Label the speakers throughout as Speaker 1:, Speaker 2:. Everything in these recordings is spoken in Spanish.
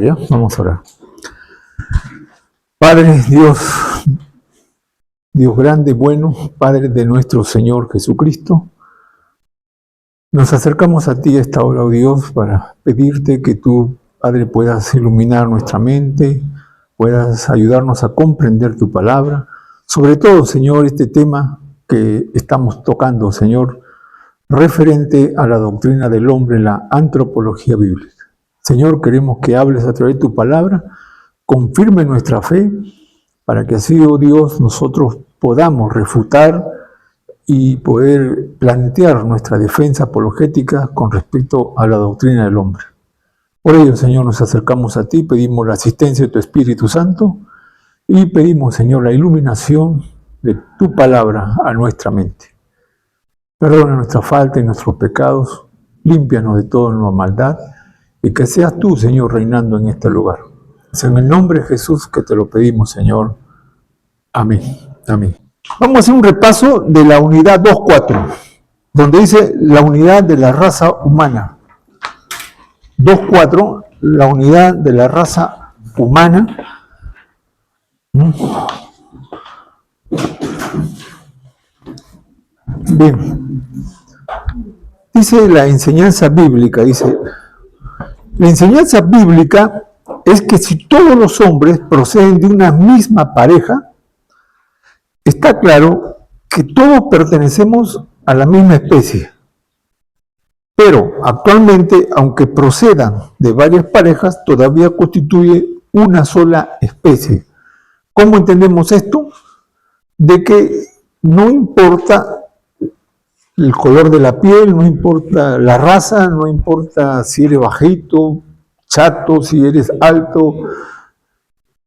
Speaker 1: ¿Ya? Vamos a orar. Padre, Dios grande, bueno, Padre de nuestro Señor Jesucristo, nos acercamos a ti a esta hora, oh Dios, para pedirte que tú, Padre, puedas iluminar nuestra mente, puedas ayudarnos a comprender tu palabra. Sobre todo, Señor, este tema que estamos tocando, Señor, referente a la doctrina del hombre, la antropología bíblica. Señor, queremos que hables a través de tu palabra, confirme nuestra fe, para que así, oh Dios, nosotros podamos refutar y poder plantear nuestra defensa apologética con respecto a la doctrina del hombre. Por ello, Señor, nos acercamos a ti, pedimos la asistencia de tu Espíritu Santo y pedimos, Señor, la iluminación de tu palabra a nuestra mente. Perdona nuestra falta y nuestros pecados, límpianos de toda nuestra maldad y que seas tú, Señor, reinando en este lugar. Es en el nombre de Jesús que te lo pedimos, Señor. Amén. Amén. Vamos a hacer un repaso de la unidad 2.4, donde dice la unidad de la raza humana. 2.4, la unidad de la raza humana. Bien. Dice la enseñanza bíblica, la enseñanza bíblica es que si todos los hombres proceden de una misma pareja, está claro que todos pertenecemos a la misma especie. Pero actualmente, aunque procedan de varias parejas, todavía constituye una sola especie. ¿Cómo entendemos esto? De que no importa el color de la piel, no importa la raza, no importa si eres bajito, chato, si eres alto,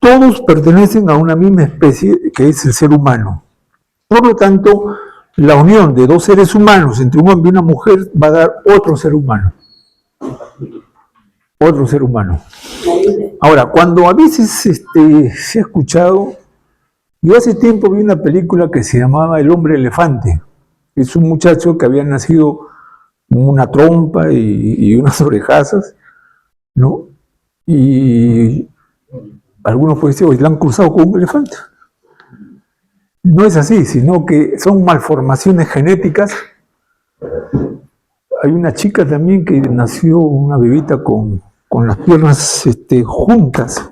Speaker 1: todos pertenecen a una misma especie que es el ser humano. Por lo tanto, la unión de dos seres humanos entre un hombre y una mujer va a dar otro ser humano. Otro ser humano. Ahora, cuando a veces se ha escuchado, yo hace tiempo vi una película que se llamaba El hombre elefante. Es un muchacho que había nacido con una trompa y unas orejazas, ¿no? Y algunos pueden decir, hoy la han cruzado con un elefante. No es así, sino que son malformaciones genéticas. Hay una chica también que nació, una bebita con las piernas juntas,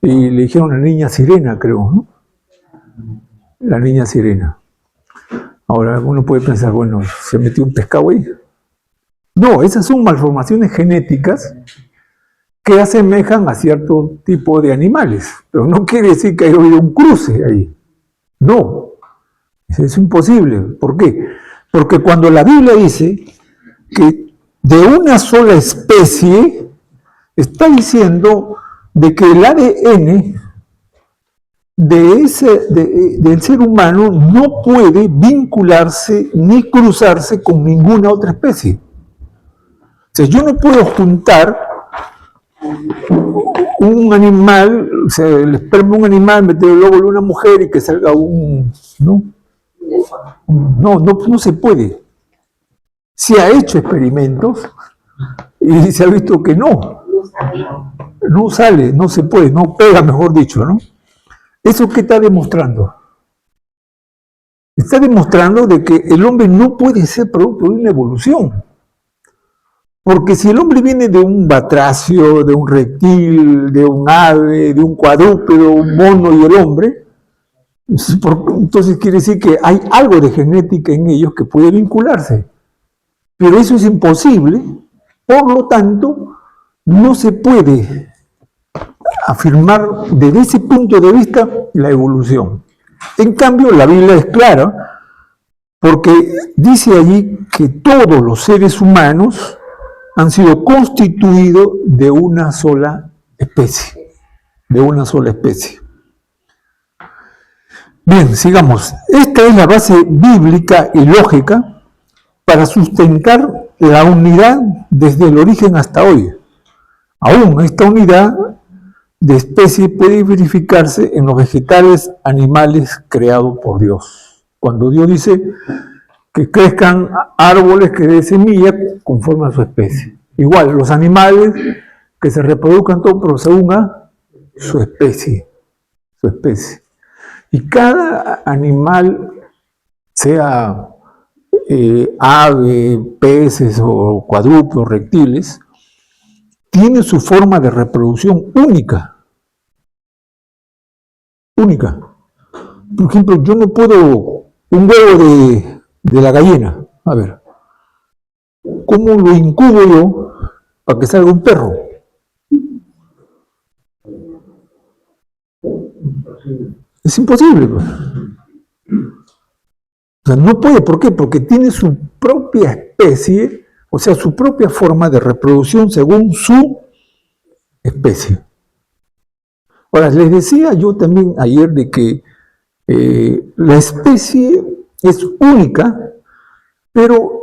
Speaker 1: y le dijeron la niña sirena, creo, ¿no? La niña sirena. Ahora uno puede pensar, bueno, ¿se metió un pescado ahí? No, esas son malformaciones genéticas que asemejan a cierto tipo de animales, pero no quiere decir que haya habido un cruce ahí. No, es imposible. ¿Por qué? Porque cuando la Biblia dice que de una sola especie, está diciendo de que el ADN del ser humano no puede vincularse ni cruzarse con ninguna otra especie. O sea, yo no puedo juntar un animal, o sea, el esperma de un animal, meter el óvulo de una mujer y que salga un... No se puede. Se ha hecho experimentos y se ha visto que no sale, no se puede, no pega, mejor dicho, ¿no? ¿Eso qué está demostrando? Está demostrando de que el hombre no puede ser producto de una evolución. Porque si el hombre viene de un batracio, de un reptil, de un ave, de un cuadrúpedo, un mono y el hombre, entonces quiere decir que hay algo de genética en ellos que puede vincularse. Pero eso es imposible, por lo tanto, no se puede afirmar desde ese punto de vista la evolución. En cambio, la Biblia es clara, porque dice allí que todos los seres humanos han sido constituidos de una sola especie. De una sola especie. Bien, sigamos. Esta es la base bíblica y lógica para sustentar la unidad desde el origen hasta hoy. Aún esta unidad de especie puede verificarse en los vegetales, animales creados por Dios. Cuando Dios dice que crezcan árboles que den semilla conforme a su especie. Igual, los animales que se reproduzcan todos, pero según su especie. Y cada animal, sea ave, peces o cuadrúpedos, reptiles, tiene su forma de reproducción única. Por ejemplo, yo no puedo, un huevo de la gallina, a ver, ¿cómo lo incubo yo para que salga un perro? Es imposible. Pues. O sea, no puede, ¿por qué? Porque tiene su propia especie, o sea, su propia forma de reproducción según su especie. Ahora, les decía yo también ayer de que la especie es única, pero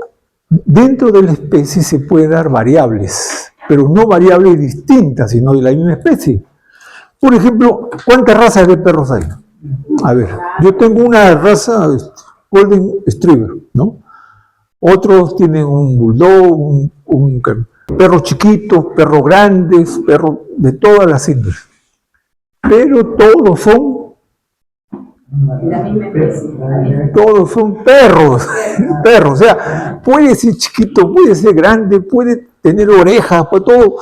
Speaker 1: dentro de la especie se puede dar variables, pero no variables distintas, sino de la misma especie. Por ejemplo, ¿cuántas razas de perros hay? A ver, yo tengo una raza Golden Retriever, ¿no? Otros tienen un bulldog, un perro chiquito, perros grandes, perros de todas las índoles. Pero todos son perros, o sea, puede ser chiquito, puede ser grande, puede tener orejas, puede todo,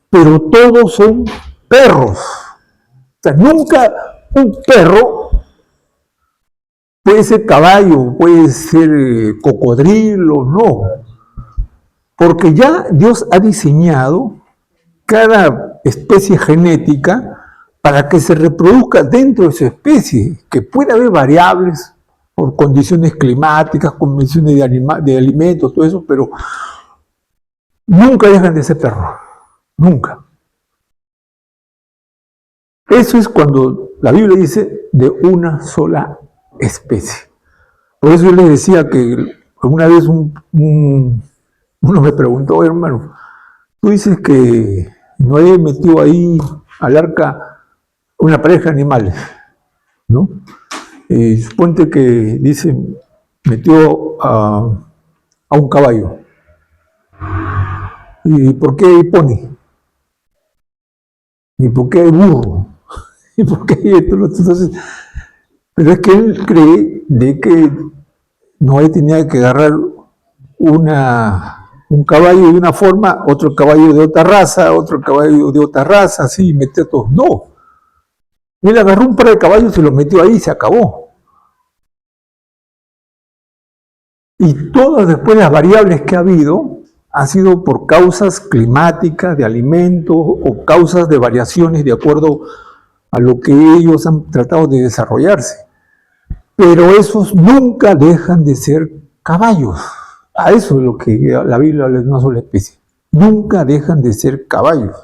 Speaker 1: pero todos son perros. O sea, nunca un perro puede ser caballo, puede ser cocodrilo, no. Porque ya Dios ha diseñado cada especie genética para que se reproduzca dentro de su especie, que puede haber variables por condiciones climáticas, condiciones de alimentos, todo eso, pero nunca dejan de ser perros, nunca. Eso es cuando la Biblia dice de una sola especie. Por eso yo les decía que alguna vez uno me preguntó, hermano, tú dices que Noé metió ahí al arca una pareja de animales, ¿no? Suponte que dice, metió a un caballo. ¿Y por qué hay pony? ¿Y por qué hay burro? ¿Y por qué hay esto? Entonces, pero es que él cree de que Noé tenía que agarrar un caballo de una forma, otro caballo de otra raza, otro caballo de otra raza, así, y metió todos. No. Él agarró un par de caballos y los metió ahí y se acabó. Y todas después las variables que ha habido han sido por causas climáticas, de alimentos o causas de variaciones de acuerdo a lo que ellos han tratado de desarrollarse. Pero esos nunca dejan de ser caballos. A eso es lo que la Biblia habla de una sola especie. Nunca dejan de ser caballos.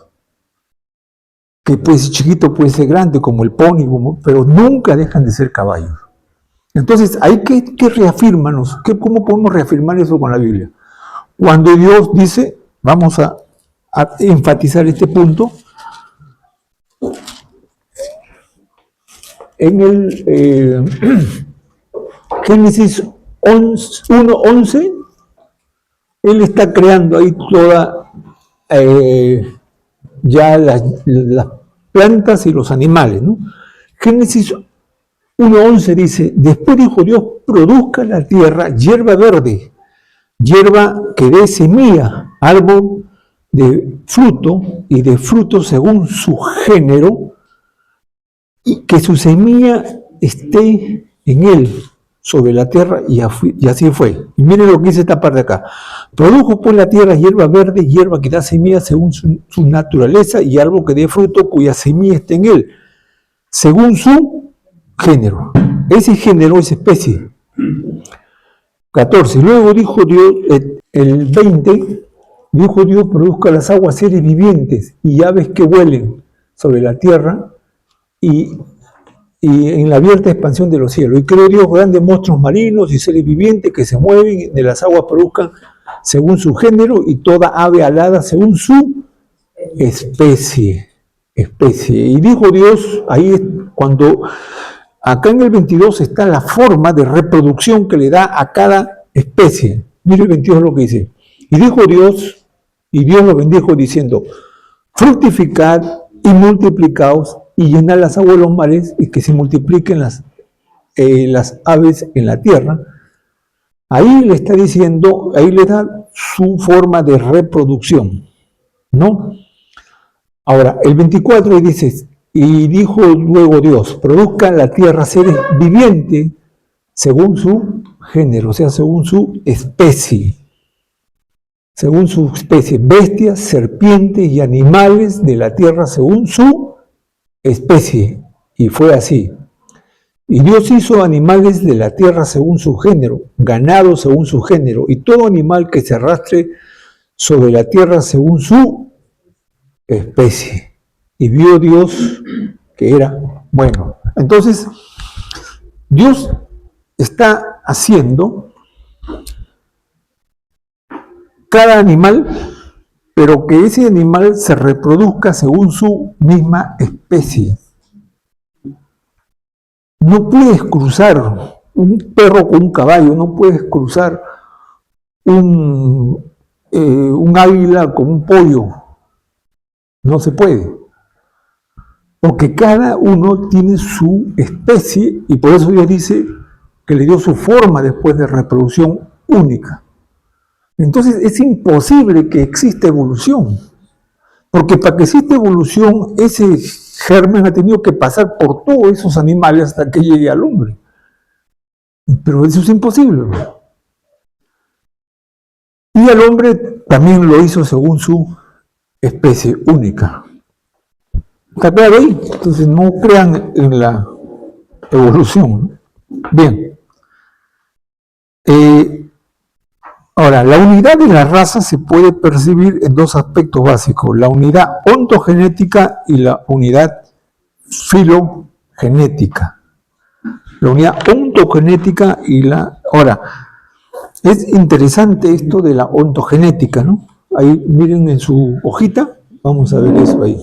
Speaker 1: Que puede ser chiquito, puede ser grande, como el pony, pero nunca dejan de ser caballos. Entonces, hay que reafirmarnos. ¿Cómo podemos reafirmar eso con la Biblia? Cuando Dios dice, vamos a enfatizar este punto, en el Génesis 1:11, Él está creando ahí toda ya las plantas y los animales, ¿no? Génesis 1:11 dice, después dijo Dios, produzca la tierra hierba verde, hierba que dé semilla, árbol de fruto y de fruto según su género, y que su semilla esté en él, sobre la tierra, y así fue. Y miren lo que dice esta parte de acá. Produjo pues la tierra hierba verde, hierba que da semilla según su naturaleza, y árbol que dé fruto cuya semilla esté en él, según su género. Ese género es especie. 14. Luego dijo Dios, el 20, dijo Dios, produzca las aguas seres vivientes y aves que vuelen sobre la tierra y en la abierta expansión de los cielos. Y creó Dios grandes monstruos marinos y seres vivientes que se mueven, de las aguas produzcan según su género, y toda ave alada según su especie. Y dijo Dios, ahí es cuando, acá en el 22 está la forma de reproducción que le da a cada especie. Mire el 22 lo que dice. Y dijo Dios, y Dios lo bendijo diciendo, fructificad y multiplicaos y llenad las aguas de los mares y que se multipliquen las aves en la tierra. Ahí le está diciendo, ahí le da su forma de reproducción, ¿no? Ahora, el 24 dice, y dijo luego Dios, produzca la tierra seres vivientes según su género, o sea, según su especie. Según su especie, bestias, serpientes y animales de la tierra según su especie. Y fue así. Y Dios hizo animales de la tierra según su género, ganado según su género, y todo animal que se arrastre sobre la tierra según su especie. Y vio Dios que era bueno. Entonces, Dios está haciendo cada animal, pero que ese animal se reproduzca según su misma especie. No puedes cruzar un perro con un caballo, no puedes cruzar un águila con un pollo. No se puede. Porque cada uno tiene su especie y por eso Dios dice que le dio su forma después de reproducción única. Entonces es imposible que exista evolución. Porque para que exista evolución, ese germen ha tenido que pasar por todos esos animales hasta que llegue al hombre. Pero eso es imposible. Y al hombre también lo hizo según su especie única. ¿Está claro ahí? Entonces no crean en la evolución. Bien. Ahora, la unidad de la raza se puede percibir en dos aspectos básicos, la unidad ontogenética y la unidad filogenética. La unidad ontogenética y la... Ahora, es interesante esto de la ontogenética, ¿no? Ahí miren en su hojita, vamos a ver eso ahí.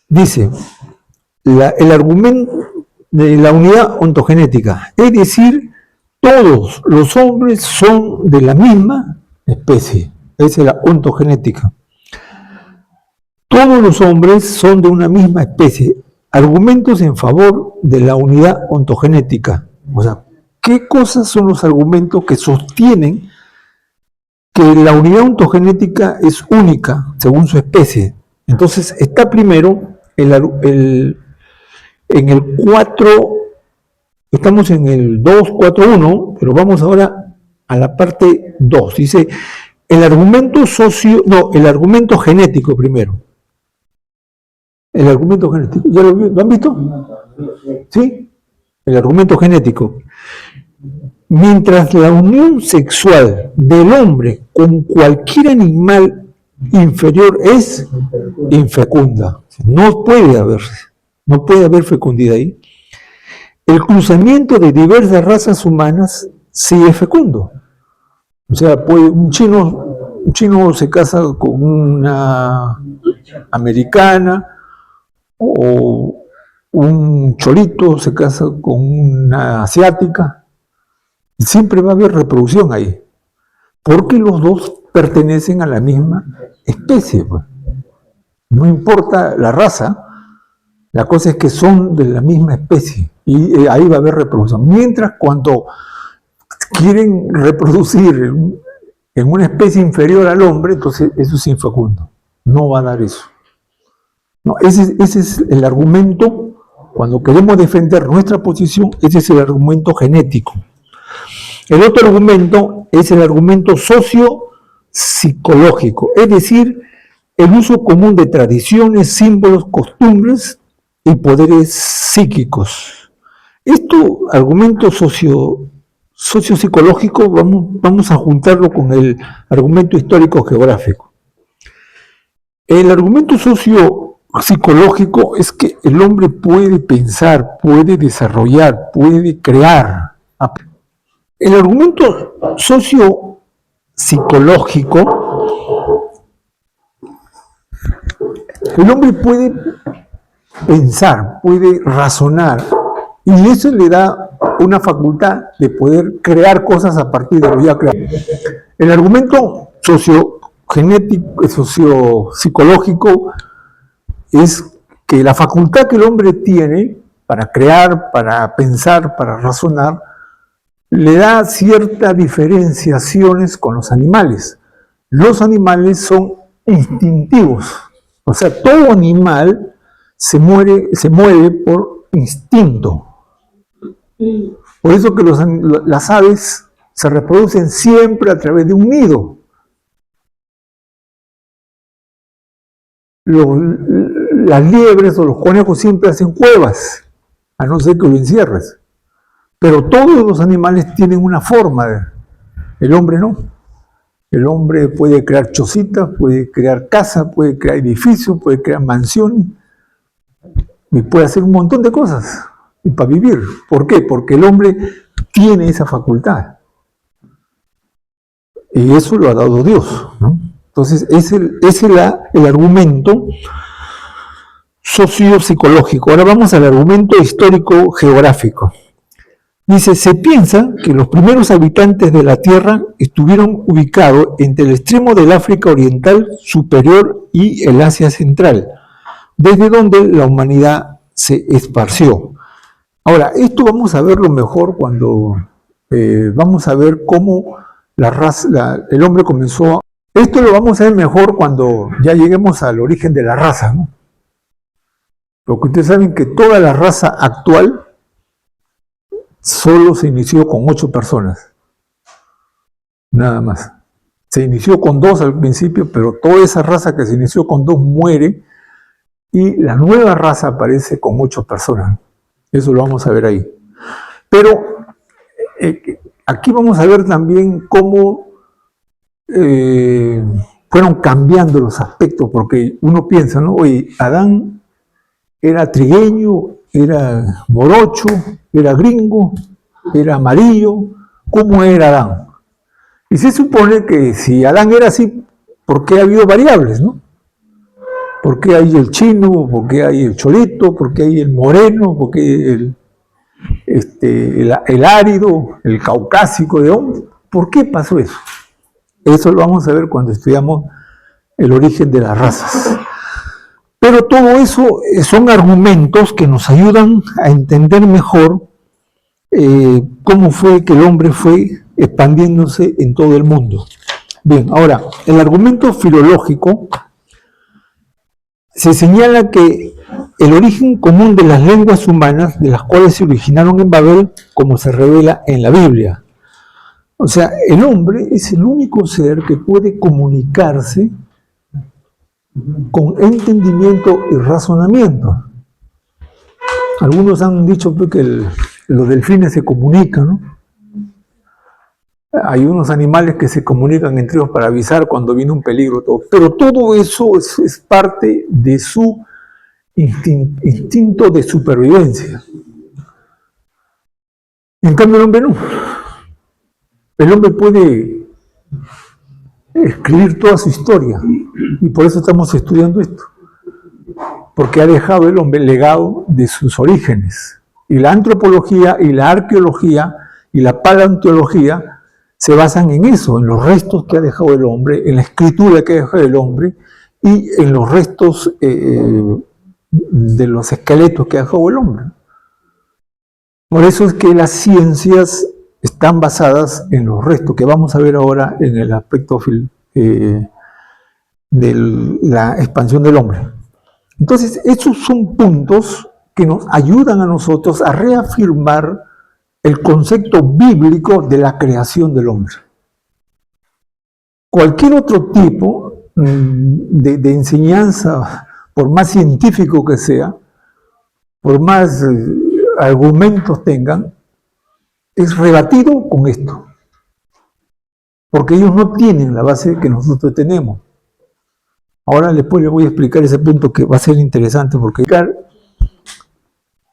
Speaker 1: Dice, el argumento de la unidad ontogenética, es decir, todos los hombres son de la misma especie. Esa es la ontogenética. Todos los hombres son de una misma especie. Argumentos en favor de la unidad ontogenética. O sea, ¿qué cosas son los argumentos que sostienen que la unidad ontogenética es única según su especie? Entonces, está primero en el 4. Estamos en el 2.4.1, pero vamos ahora a la parte 2. Dice, el argumento genético primero. El argumento genético, ¿ya lo han visto? ¿Sí? El argumento genético. Mientras la unión sexual del hombre con cualquier animal inferior es infecunda. No puede haber fecundidad ahí. El cruzamiento de diversas razas humanas sí es fecundo. O sea, un chino se casa con una americana, o un cholito se casa con una asiática. Siempre va a haber reproducción ahí, porque los dos pertenecen a la misma especie. Pues. No importa la raza, la cosa es que son de la misma especie y ahí va a haber reproducción. Mientras cuando quieren reproducir en una especie inferior al hombre, entonces eso es infecundo. No va a dar eso. No, ese es el argumento, cuando queremos defender nuestra posición, ese es el argumento genético. El otro argumento es el argumento socio-psicológico, es decir, el uso común de tradiciones, símbolos, costumbres y poderes psíquicos. Esto, argumento socio-psicológico, vamos a juntarlo con el argumento histórico-geográfico. El argumento socio-psicológico es que el hombre puede pensar, puede desarrollar, puede crear. El argumento socio-psicológico, el hombre puede pensar, puede razonar, y eso le da una facultad de poder crear cosas a partir de lo ya creado. El argumento genético, sociopsicológico, es que la facultad que el hombre tiene para crear, para pensar, para razonar, le da ciertas diferenciaciones con los animales. Los animales son instintivos, o sea, todo animal se mueve por instinto. Por eso que las aves se reproducen siempre a través de un nido. Las liebres o los conejos siempre hacen cuevas, a no ser que lo encierres. Pero todos los animales tienen una forma, el hombre no. El hombre puede crear chocitas, puede crear casas, puede crear edificios, puede crear mansiones, y puede hacer un montón de cosas para vivir. ¿Por qué? Porque el hombre tiene esa facultad. Y eso lo ha dado Dios, ¿no? Entonces, ese es el argumento sociopsicológico. Ahora vamos al argumento histórico-geográfico. Dice, se piensa que los primeros habitantes de la Tierra estuvieron ubicados entre el extremo del África Oriental Superior y el Asia Central, desde donde la humanidad se esparció. Ahora, esto vamos a verlo mejor cuando vamos a ver cómo el hombre comenzó. Esto lo vamos a ver mejor cuando ya lleguemos al origen de la raza, ¿no? Porque ustedes saben que toda la raza actual solo se inició con 8 personas, nada más. Se inició con 2 al principio, pero toda esa raza que se inició con 2 muere y la nueva raza aparece con 8 personas. Eso lo vamos a ver ahí. Pero aquí vamos a ver también cómo fueron cambiando los aspectos, porque uno piensa, ¿no? Oye, Adán era trigueño, era morocho, era gringo, era amarillo. ¿Cómo era Adán? Y se supone que si Adán era así, ¿por qué ha habido variables, no? ¿Por qué hay el chino? ¿Por qué hay el cholito? ¿Por qué hay el moreno? ¿Por qué el árido, el caucásico de hombre? ¿Por qué pasó eso? Eso lo vamos a ver cuando estudiamos el origen de las razas. Pero todo eso son argumentos que nos ayudan a entender mejor cómo fue que el hombre fue expandiéndose en todo el mundo. Bien, ahora, el argumento filológico se señala que el origen común de las lenguas humanas, de las cuales se originaron en Babel, como se revela en la Biblia. O sea, el hombre es el único ser que puede comunicarse con entendimiento y razonamiento. Algunos han dicho que los delfines se comunican, ¿no? Hay unos animales que se comunican entre ellos para avisar cuando viene un peligro, pero todo eso es parte de su instinto de supervivencia. En cambio el hombre no. El hombre puede escribir toda su historia y por eso estamos estudiando esto, porque ha dejado el hombre el legado de sus orígenes. Y la antropología y la arqueología y la paleontología se basan en eso, en los restos que ha dejado el hombre, en la escritura que ha dejado el hombre y en los restos de los esqueletos que ha dejado el hombre. Por eso es que las ciencias están basadas en los restos, que vamos a ver ahora en el aspecto de la expansión del hombre. Entonces, esos son puntos que nos ayudan a nosotros a reafirmar el concepto bíblico de la creación del hombre. Cualquier otro tipo de enseñanza, por más científico que sea, por más argumentos tengan, es rebatido con esto. Porque ellos no tienen la base que nosotros tenemos. Ahora después les voy a explicar ese punto que va a ser interesante, porque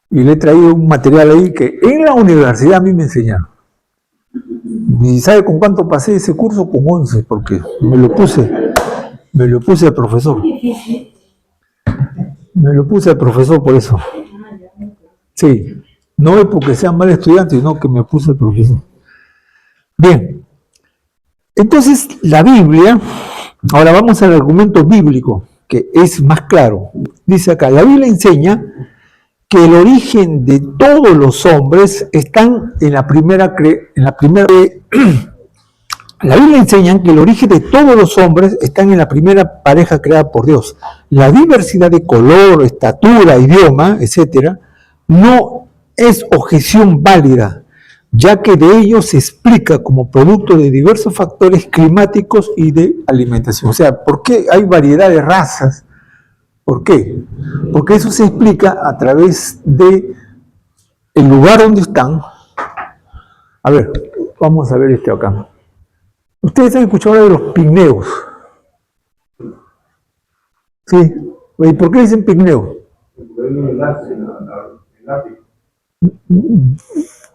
Speaker 1: y le he traído un material ahí que en la universidad a mí me enseñaron. ¿Y sabe con cuánto pasé ese curso? Con 11, porque me lo puse al profesor. Me lo puse al profesor por eso. Sí, no es porque sea mal estudiante, sino que me puse al profesor. Bien, entonces la Biblia Ahora vamos al argumento bíblico, que es más claro. Dice acá, la Biblia enseña que el origen de todos los hombres están en la primera la Biblia enseña que el origen de todos los hombres están en la primera pareja creada por Dios. La diversidad de color, estatura, idioma, etcétera, no es objeción válida, ya que de ello se explica como producto de diversos factores climáticos y de alimentación. O sea, ¿por qué hay variedad de razas? ¿Por qué? Porque eso se explica a través de el lugar donde están. A ver, vamos a ver este acá. Ustedes han escuchado hablar de los pigmeos. ¿Sí? ¿Y por qué dicen pigmeo?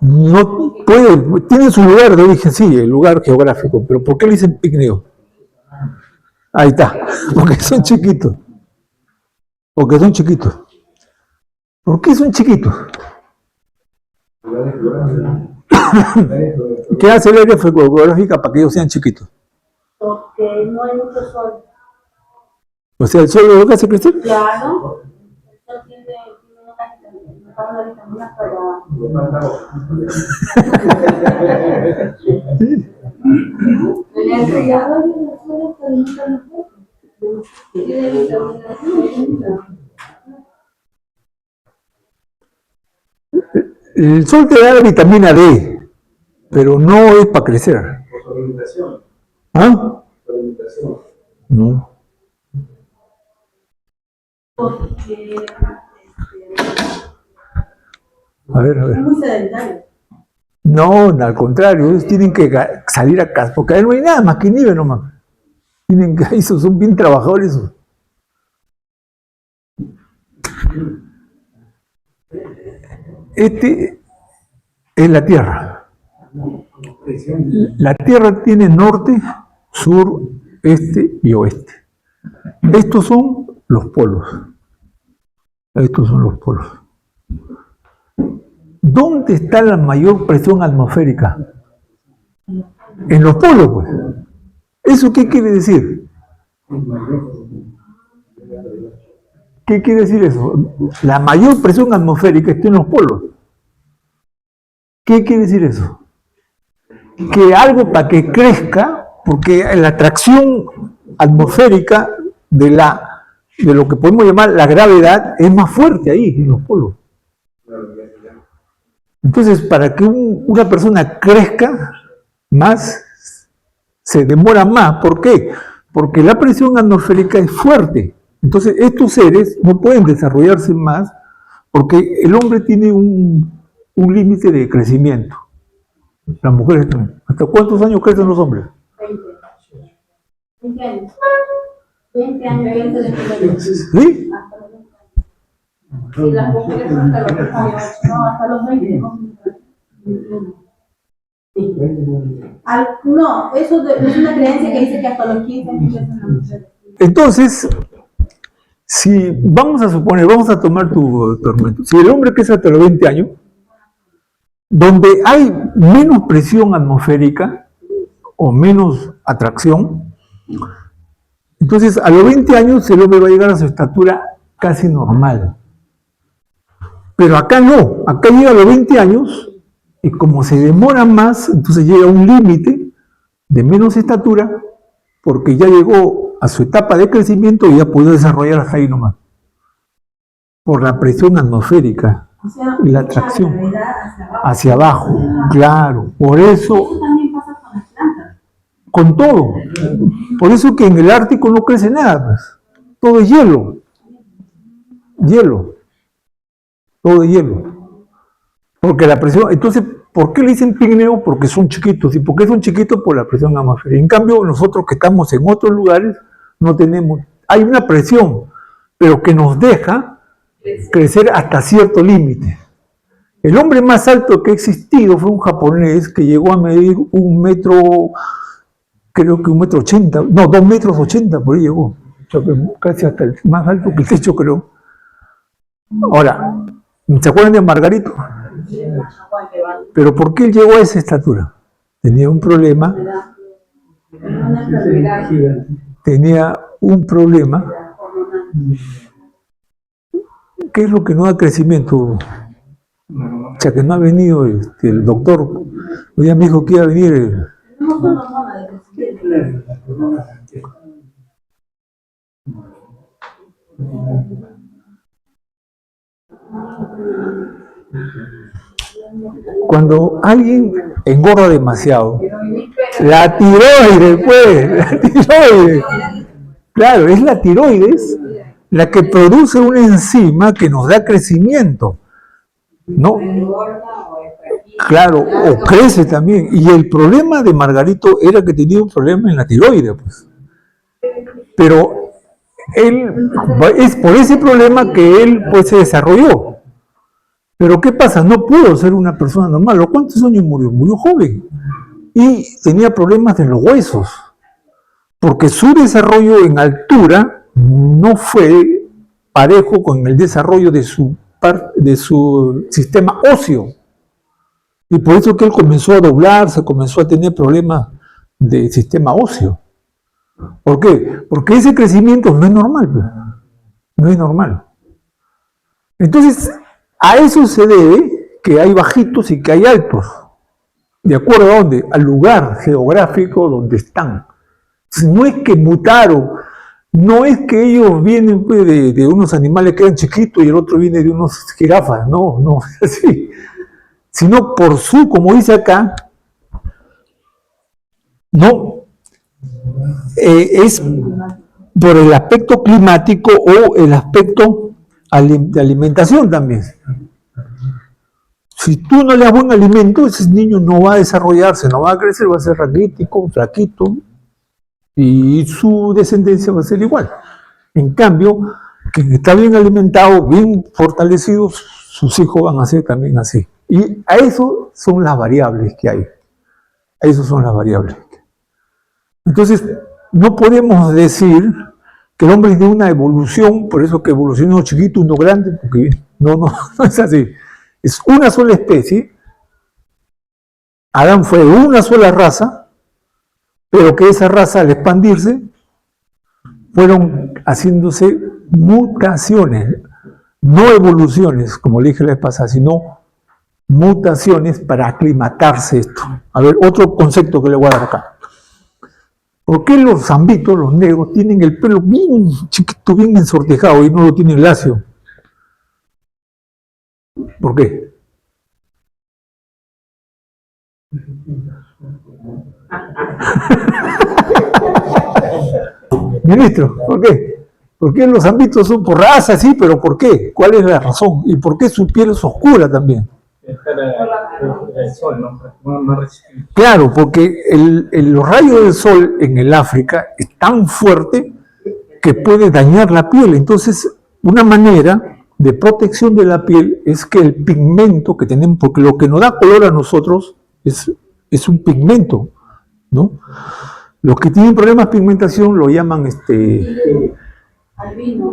Speaker 1: No puede, tiene su lugar de origen, sí, el lugar geográfico, pero ¿por qué le dicen pigmeo? Ahí está, porque son chiquitos. Porque son chiquitos. ¿Por qué son chiquitos? ¿Qué hace el área geográfica para que ellos sean chiquitos?
Speaker 2: Porque no hay mucho sol.
Speaker 1: O sea, ¿el sol lo que hace crecer?
Speaker 2: Claro. El sol tiene una vitamina para...
Speaker 1: El sol te da la vitamina D, pero no es para crecer. ¿Ah? No. A ver.
Speaker 2: Es muy sedentario.
Speaker 1: No, al contrario, ellos tienen que salir a casa, porque ahí no hay nada más que nieve nomás. Tienen que, esos son bien trabajadores. Este es la Tierra. La Tierra tiene norte, sur, este y oeste. Estos son los polos. Estos son los polos. ¿Dónde está la mayor presión atmosférica? En los polos, pues. ¿Eso qué quiere decir? ¿Qué quiere decir eso? La mayor presión atmosférica está en los polos. ¿Qué quiere decir eso? Que algo para que crezca, porque la atracción atmosférica de lo que podemos llamar la gravedad es más fuerte ahí, en los polos. Entonces, para que una persona crezca más, se demora más. ¿Por qué? Porque la presión atmosférica es fuerte. Entonces, estos seres no pueden desarrollarse más porque el hombre tiene un límite de crecimiento. Las mujeres también. ¿Hasta cuántos años crecen los hombres?
Speaker 2: 20 años. 20 años.
Speaker 1: ¿Sí?
Speaker 2: Y las mujeres hasta los 18. No, hasta los 20. No, eso es una creencia que dice que hasta los 15 años crecen las mujeres.
Speaker 1: Entonces, si vamos a suponer, vamos a tomar tu argumento. Si el hombre crece hasta los 20 años, donde hay menos presión atmosférica o menos atracción, entonces a los 20 años el hombre va a llegar a su estatura casi normal. Pero acá no, acá llega a los 20 años y como se demora más, entonces llega a un límite de menos estatura porque ya llegó a su etapa de crecimiento y ya puede desarrollar hasta ahí nomás. Por la presión atmosférica.
Speaker 2: O sea,
Speaker 1: y la atracción
Speaker 2: hacia abajo.
Speaker 1: Claro, por eso
Speaker 2: También pasa con las plantas.
Speaker 1: con todo, por eso que en el Ártico no crece nada, pues. Todo es hielo, todo es hielo, porque la presión, entonces, ¿por qué le dicen pigmeo? Porque son chiquitos, ¿y por qué son chiquitos? Por la presión atmosférica. En cambio, nosotros que estamos en otros lugares, no tenemos, hay una presión, pero que nos deja crecer hasta cierto límite. El hombre más alto que ha existido fue un japonés que llegó a medir 1 metro, creo que 1,80 m, no, 2,80 m, por ahí llegó. Casi hasta el más alto que el techo, creo. Ahora, ¿se acuerdan de Margarito? Pero ¿por qué él llegó a esa estatura? Tenía un problema. tenía un problema. ¿Qué es lo que no da crecimiento? O sea, que no ha venido el doctor. Hoy día me dijo que iba a venir. Cuando alguien engorda demasiado, la tiroides, pues, la tiroides. Claro, es la tiroides la que produce una enzima que nos da crecimiento, ¿no? Claro, o crece también. Y el problema de Margarito era que tenía un problema en la tiroides, pues. Pero él, es por ese problema que él pues se desarrolló. Pero ¿qué pasa? No pudo ser una persona normal. ¿A cuántos años murió? Murió joven. Y tenía problemas de los huesos. Porque su desarrollo en altura no fue parejo con el desarrollo de su sistema óseo. Y por eso que él comenzó a doblarse, comenzó a tener problemas de sistema óseo. ¿Por qué? Porque ese crecimiento no es normal. No es normal. Entonces, a eso se debe que hay bajitos y que hay altos. ¿De acuerdo a dónde? Al lugar geográfico donde están. Entonces, no es que mutaron, no es que ellos vienen pues, de unos animales que eran chiquitos y el otro viene de unos jirafas. No, no es así. Sino por su, como dice acá, no, es por el aspecto climático o el aspecto de alimentación también. Si tú no le das buen alimento, ese niño no va a desarrollarse, no va a crecer, va a ser raquítico, flaquito, y su descendencia va a ser igual. En cambio, quien está bien alimentado, bien fortalecido, sus hijos van a ser también así. Y a eso son las variables que hay. A eso son las variables. Entonces, no podemos decir que el hombre es de una evolución, por eso que evolucionó chiquito, uno grande, porque no es así. Es una sola especie. Adán fue una sola raza, pero que esa raza al expandirse fueron haciéndose mutaciones, no evoluciones, como le dije la vez pasada, sino mutaciones para aclimatarse esto. A ver, otro concepto que le voy a dar acá. ¿Por qué los zambitos, los negros, tienen el pelo bien chiquito, bien ensortejado y no lo tienen lacio? ¿Por qué? Ministro, ¿por qué? ¿Por qué los zambitos son por raza, sí, pero por qué? ¿Cuál es la razón? ¿Y por qué su piel es oscura también? El sol, ¿no? Claro, porque los rayos del sol en el África es tan fuerte que puede dañar la piel. Entonces, una manera de protección de la piel es que el pigmento que tenemos, porque lo que nos da color a nosotros es un pigmento, ¿no? Los que tienen problemas de pigmentación lo llaman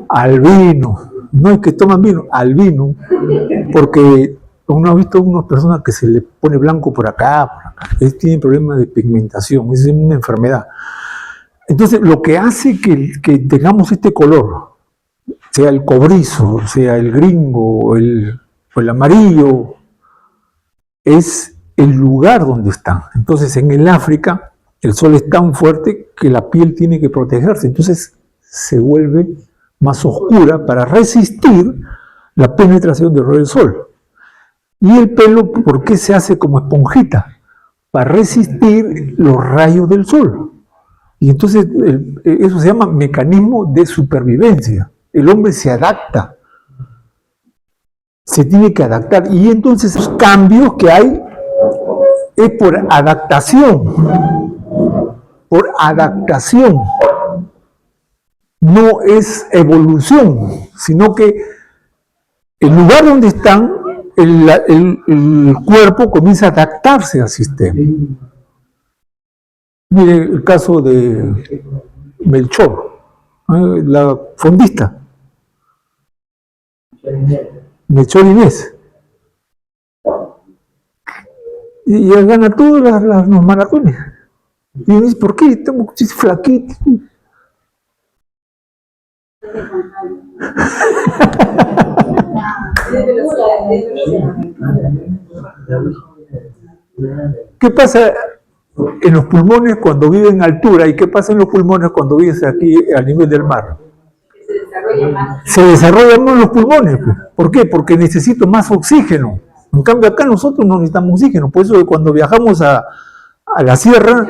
Speaker 1: albino. No es que toman vino, albino, porque uno ha visto unas personas que se le pone blanco por acá. Ellos tienen problemas de pigmentación, es una enfermedad. Entonces, lo que hace que tengamos este color, sea el cobrizo, sea el gringo o el amarillo, es el lugar donde están. Entonces, en el África, el sol es tan fuerte que la piel tiene que protegerse. Entonces, se vuelve más oscura para resistir la penetración del rayo del sol. Y el pelo, ¿por qué se hace como esponjita? Para resistir los rayos del sol. Y entonces eso se llama mecanismo de supervivencia. El hombre se adapta. Se tiene que adaptar. Y entonces los cambios que hay es por adaptación. Por adaptación. No es evolución, sino que el lugar donde están, el cuerpo comienza a adaptarse al sistema. Mire el caso de Melchor, la fondista. Melchor Inés. Y él gana todos los maratones. Y dice, ¿por qué? Estamos flaquitos. ¿Qué pasa en los pulmones cuando viven en altura y qué pasa en los pulmones cuando vives aquí a nivel del mar? Se desarrollan más los pulmones. ¿Por qué? Porque necesito más oxígeno. En cambio acá nosotros no necesitamos oxígeno. Por eso cuando viajamos a la sierra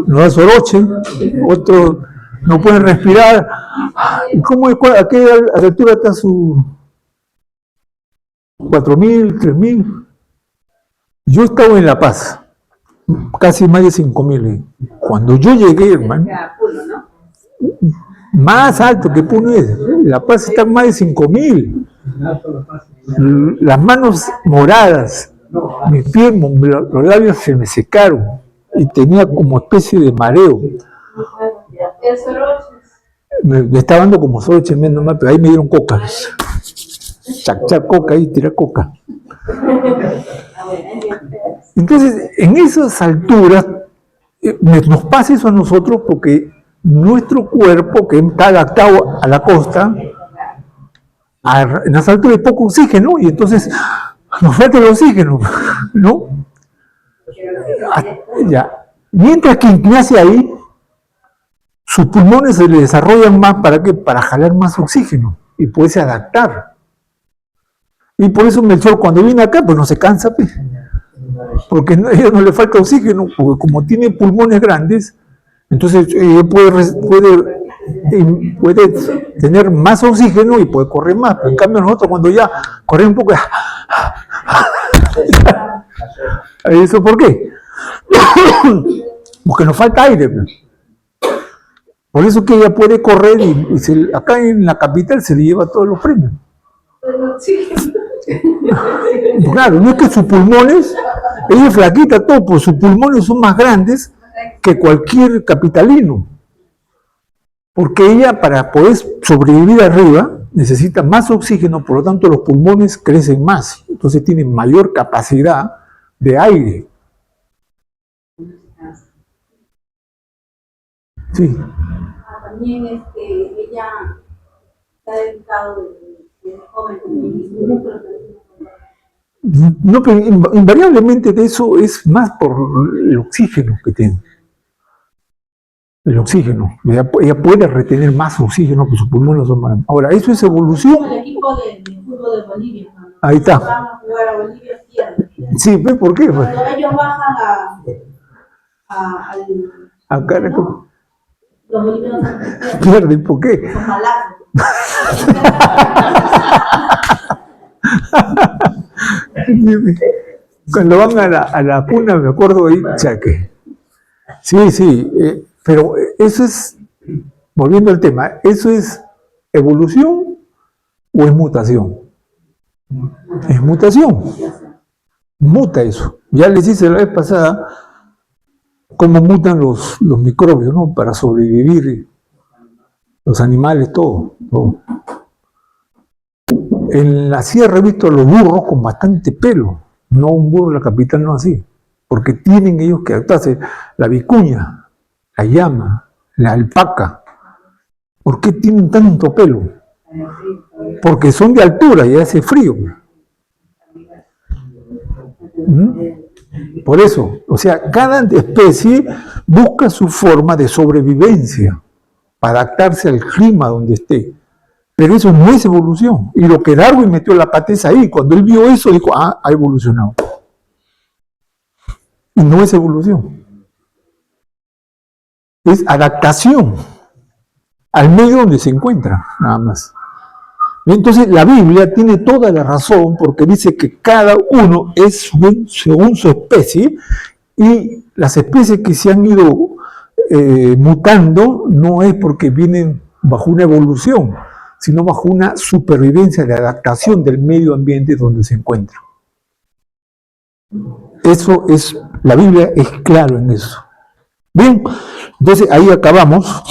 Speaker 1: nos da soroche, otros no pueden respirar. ¿Cómo es? ¿A qué altura está su 4.000, 3.000? Yo estaba en La Paz, casi más de 5.000. Cuando yo llegué, hermano, más alto que Puno es. La Paz está más de 5.000. Las manos moradas, mis pies, los labios se me secaron y tenía como especie de mareo. Me estaba dando como soroche menos mal, pero ahí me dieron coca. Chac, coca ahí, tirar coca. Entonces, en esas alturas, nos pasa eso a nosotros porque nuestro cuerpo, que está adaptado a la costa, en las alturas hay poco oxígeno y entonces nos falta el oxígeno, ¿no? Ya. Mientras que Ignacia ahí, sus pulmones se le desarrollan más, ¿para qué? Para jalar más oxígeno y poderse adaptar. Y por eso Melchor cuando viene acá, pues no se cansa, pues, porque a ella no le falta oxígeno, porque como tiene pulmones grandes, entonces puede tener más oxígeno y puede correr más. Pero en cambio nosotros cuando ya corremos un poco, ¿eso por qué? Porque nos falta aire. Por eso que ella puede correr y acá en la capital se le lleva todos los premios. Claro, no es que sus pulmones, ella es flaquita todo, pues sus pulmones son más grandes que cualquier capitalino. Porque ella, para poder sobrevivir arriba, necesita más oxígeno, por lo tanto los pulmones crecen más. Entonces tienen mayor capacidad de aire. Sí.
Speaker 2: También ella se ha dedicado desde joven.
Speaker 1: No, pero invariablemente de eso es más por el oxígeno que tiene. El oxígeno. Ella puede retener más oxígeno que sus pulmones son más. Ahora, eso es evolución.
Speaker 2: El equipo de fútbol de Bolivia.
Speaker 1: Ahí está.
Speaker 2: Van a jugar a Bolivia, pierden.
Speaker 1: Sí, ¿ves por qué?
Speaker 2: Cuando ellos bajan
Speaker 1: acá,
Speaker 2: ¿no? Los bolivianos
Speaker 1: pierden, ¿por qué?
Speaker 2: Son malazos.
Speaker 1: Cuando van a la cuna, me acuerdo ahí, chaque. Sí, pero eso es, volviendo al tema, ¿eso es evolución o es mutación? Es mutación. Muta eso. Ya les hice la vez pasada cómo mutan los microbios, ¿no? Para sobrevivir, los animales, todo. En la sierra he visto a los burros con bastante pelo, no un burro de la capital, no así, porque tienen ellos que adaptarse. La vicuña, la llama, la alpaca, ¿por qué tienen tanto pelo? Porque son de altura y hace frío. Por eso, o sea, cada especie busca su forma de sobrevivencia para adaptarse al clima donde esté. Pero eso no es evolución. Y lo que Darwin metió la pata es ahí. Cuando él vio eso, dijo, ha evolucionado. Y no es evolución. Es adaptación al medio donde se encuentra, nada más. Entonces, la Biblia tiene toda la razón porque dice que cada uno es según su especie y las especies que se han ido mutando no es porque vienen bajo una evolución, sino bajo una supervivencia de adaptación del medio ambiente donde se encuentra. Eso es, la Biblia es claro en eso. Bien, entonces ahí acabamos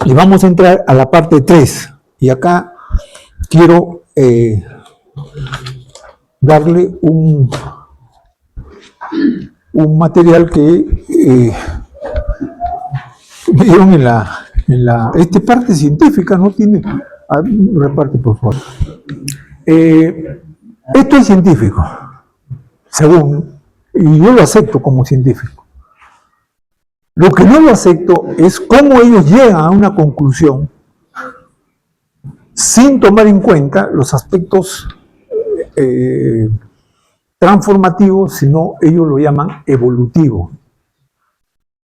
Speaker 1: y vamos a entrar a la parte 3. Y acá quiero darle un material que me dieron en Esta parte científica no tiene... reparte, por favor. Esto es científico, según, y yo lo acepto como científico. Lo que no lo acepto es cómo ellos llegan a una conclusión sin tomar en cuenta los aspectos transformativos, sino ellos lo llaman evolutivo.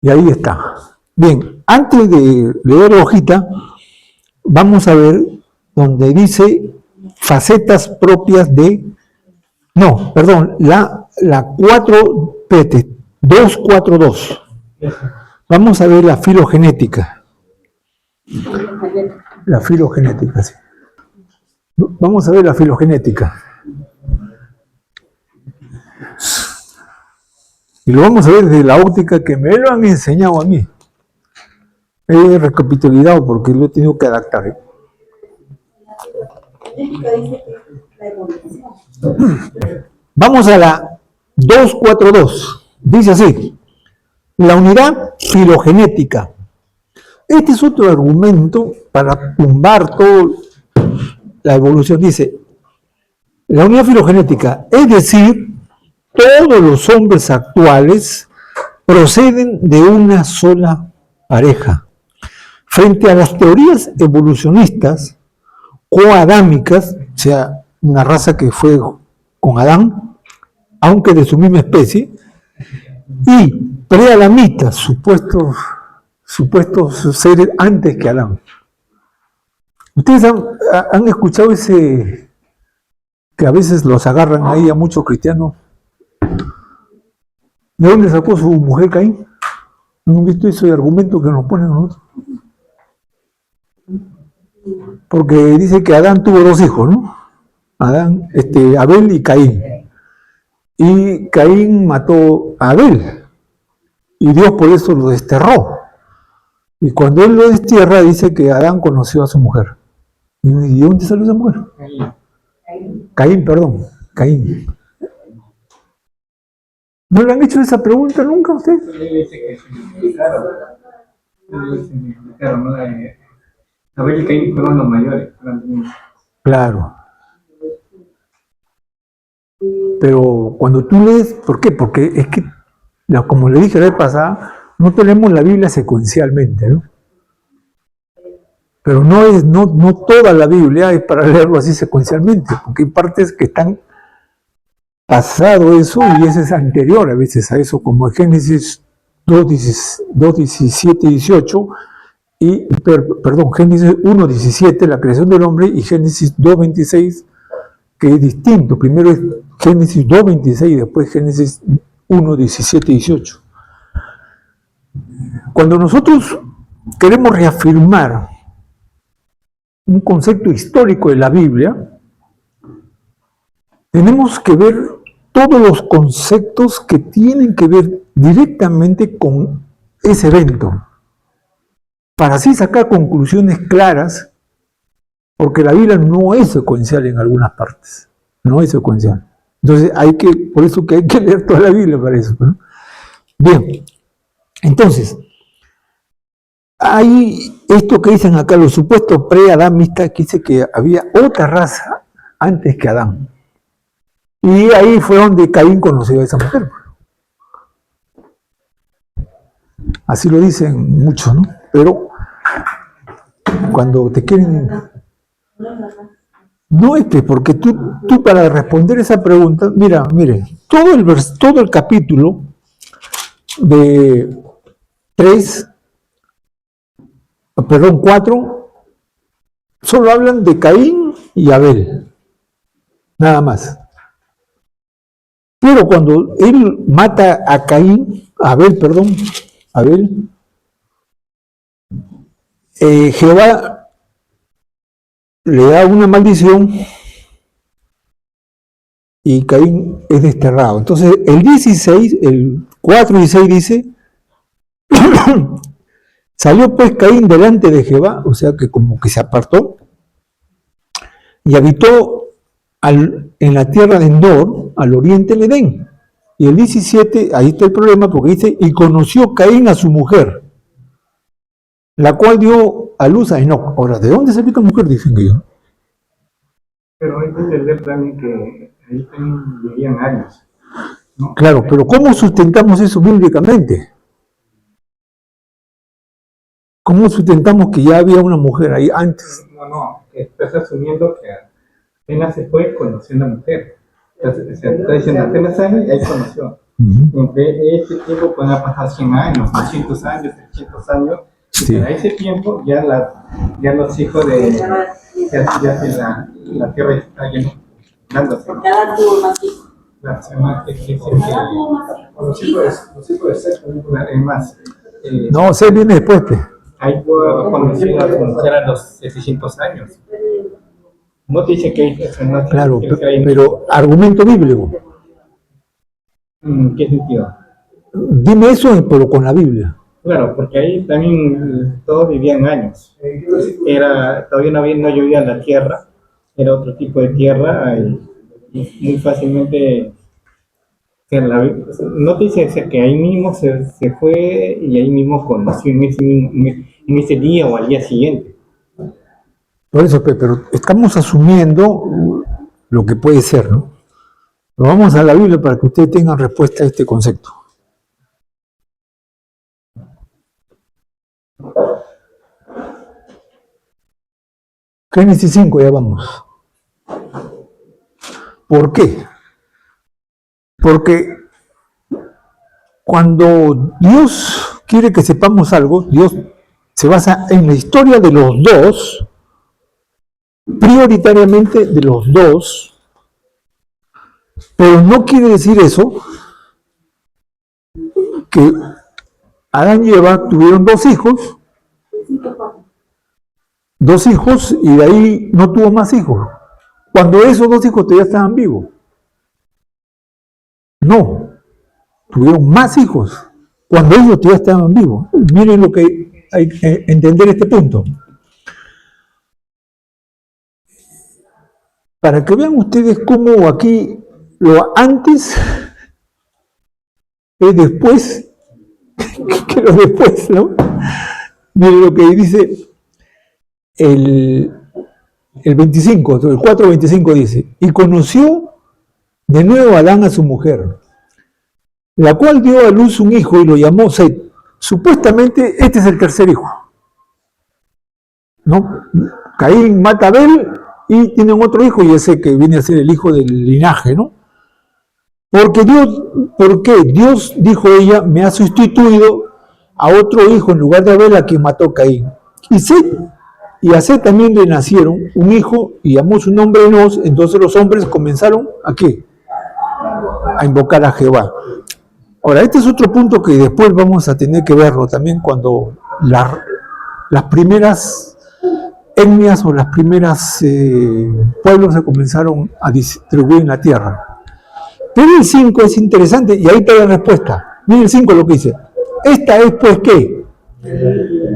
Speaker 1: Y ahí está. Bien, antes de leer la hojita, vamos a ver donde dice facetas propias de... No, perdón, la 242. Vamos a ver la filogenética. La filogenética, sí. Vamos a ver la filogenética. Y lo vamos a ver desde la óptica que me lo han enseñado a mí. He recapitulado porque lo he tenido que adaptar. Vamos a la 242. Dice así: la unidad filogenética. Este es otro argumento para tumbar toda la evolución. Dice, la unidad filogenética, es decir, todos los hombres actuales proceden de una sola pareja. Frente a las teorías evolucionistas coadámicas, o sea, una raza que fue con Adán, aunque de su misma especie, y preadamitas, supuestos seres antes que Adán. Ustedes han escuchado ese, que a veces los agarran ahí a muchos cristianos. ¿De dónde sacó su mujer Caín? ¿No han visto ese argumento que nos ponen a nosotros? Porque dice que Adán tuvo dos hijos, ¿no? Abel y Caín. Y Caín mató a Abel. Y Dios por eso lo desterró. Y cuando él lo destierra, dice que Adán conoció a su mujer. ¿Y de dónde salió esa mujer? Caín. Caín. ¿No le han hecho esa pregunta nunca a usted?
Speaker 3: Claro, ¿no? Abel y Caín fueron los mayores.
Speaker 1: Claro. Pero cuando tú lees, ¿por qué? Porque es que, como le dije la vez pasada, no tenemos la Biblia secuencialmente, ¿no? Pero no toda la Biblia es para leerlo así secuencialmente, porque hay partes que están pasado eso y ese es anterior a veces a eso, como Génesis 2:17 y 18, y, Génesis 1:17, la creación del hombre, y Génesis 2:26, que es distinto. Primero es Génesis 2:26 y después Génesis 1:17 y 18. Cuando nosotros queremos reafirmar un concepto histórico de la Biblia, tenemos que ver todos los conceptos que tienen que ver directamente con ese evento, para así sacar conclusiones claras, porque la Biblia no es secuencial en algunas partes, no es secuencial. Entonces por eso que hay que leer toda la Biblia para eso, ¿no? Bien, entonces, hay esto que dicen acá, los supuestos pre-adamistas, que dice que había otra raza antes que Adán. Y ahí fue donde Caín conoció a esa mujer. Así lo dicen muchos, ¿no? Pero cuando te quieren... No es que, porque tú para responder esa pregunta, mire, todo el capítulo de 4, solo hablan de Caín y Abel, nada más. Pero cuando él mata a Abel, Jehová le da una maldición y Caín es desterrado. Entonces el 4:16 dice, salió pues Caín delante de Jehová, o sea que como que se apartó, y habitó en la tierra de Endor, al oriente del Edén. Y el 17, ahí está el problema, porque dice, y conoció Caín a su mujer. la cual dio a luz a Enoc. Ahora, ¿de dónde salió esta mujer? Dicen ellos.
Speaker 3: Pero hay que entender también que ahí también vivían años, ¿no?
Speaker 1: Claro, pero ¿cómo sustentamos eso bíblicamente? ¿Cómo sustentamos que ya había una mujer ahí antes?
Speaker 3: No, estás asumiendo que apenas se fue, conoció a una mujer. Entonces, se está diciendo apenas años y ahí conoció. Entre ese tiempo pueden pasar 100 años, 200 años, 300 años.
Speaker 1: Sí.
Speaker 3: Y para ese tiempo ya los hijos de la tierra está lleno, dándose.
Speaker 2: Cada tuvo más hijos.
Speaker 3: La semana que dice
Speaker 2: Cada tuvo más hijos.
Speaker 3: los hijos de Seth, es más,
Speaker 1: No, se viene después.
Speaker 3: ahí puedo conocer a los 700 años. No te dice que eso no
Speaker 1: Claro,
Speaker 3: tiene que hay-
Speaker 1: pero argumento bíblico.
Speaker 3: ¿En qué sentido?
Speaker 1: Dime eso, pero con la Biblia.
Speaker 3: Claro, porque ahí también todos vivían años. Todavía no llovía la tierra, era otro tipo de tierra y muy fácilmente no te dice que ahí mismo se fue y ahí mismo conoció en ese día o al día siguiente.
Speaker 1: Por eso, pero estamos asumiendo lo que puede ser, ¿no? Pero vamos a la Biblia para que ustedes tengan respuesta a este concepto. Génesis 5, ya vamos. ¿Por qué? Porque cuando Dios quiere que sepamos algo, Dios se basa en la historia de los dos, prioritariamente de los dos, pero no quiere decir eso que Adán y Eva tuvieron dos hijos y de ahí no tuvo más hijos, cuando esos dos hijos todavía estaban vivos. No, tuvieron más hijos cuando ellos todavía estaban vivos. Miren lo que hay que entender este punto. Para que vean ustedes cómo aquí lo antes es después que lo después, ¿no? Miren lo que dice el 25, el 4:25 dice, y conoció de nuevo Adán a su mujer, la cual dio a luz un hijo y lo llamó Set. Supuestamente este es el tercer hijo, ¿no? Caín mata a Abel y tienen otro hijo y ese que viene a ser el hijo del linaje, ¿no? ¿Por qué? Dios, dijo ella, me ha sustituido a otro hijo en lugar de Abel a quien mató Caín. Y a Set también le nacieron un hijo y llamó su nombre Enos. Entonces los hombres comenzaron ¿a qué? A invocar a Jehová. Ahora, este es otro punto que después vamos a tener que verlo también cuando las primeras etnias o las primeras pueblos se comenzaron a distribuir en la tierra. Pero el 5 es interesante y ahí está la respuesta. Miren el 5 lo que dice. Esta es pues ¿qué?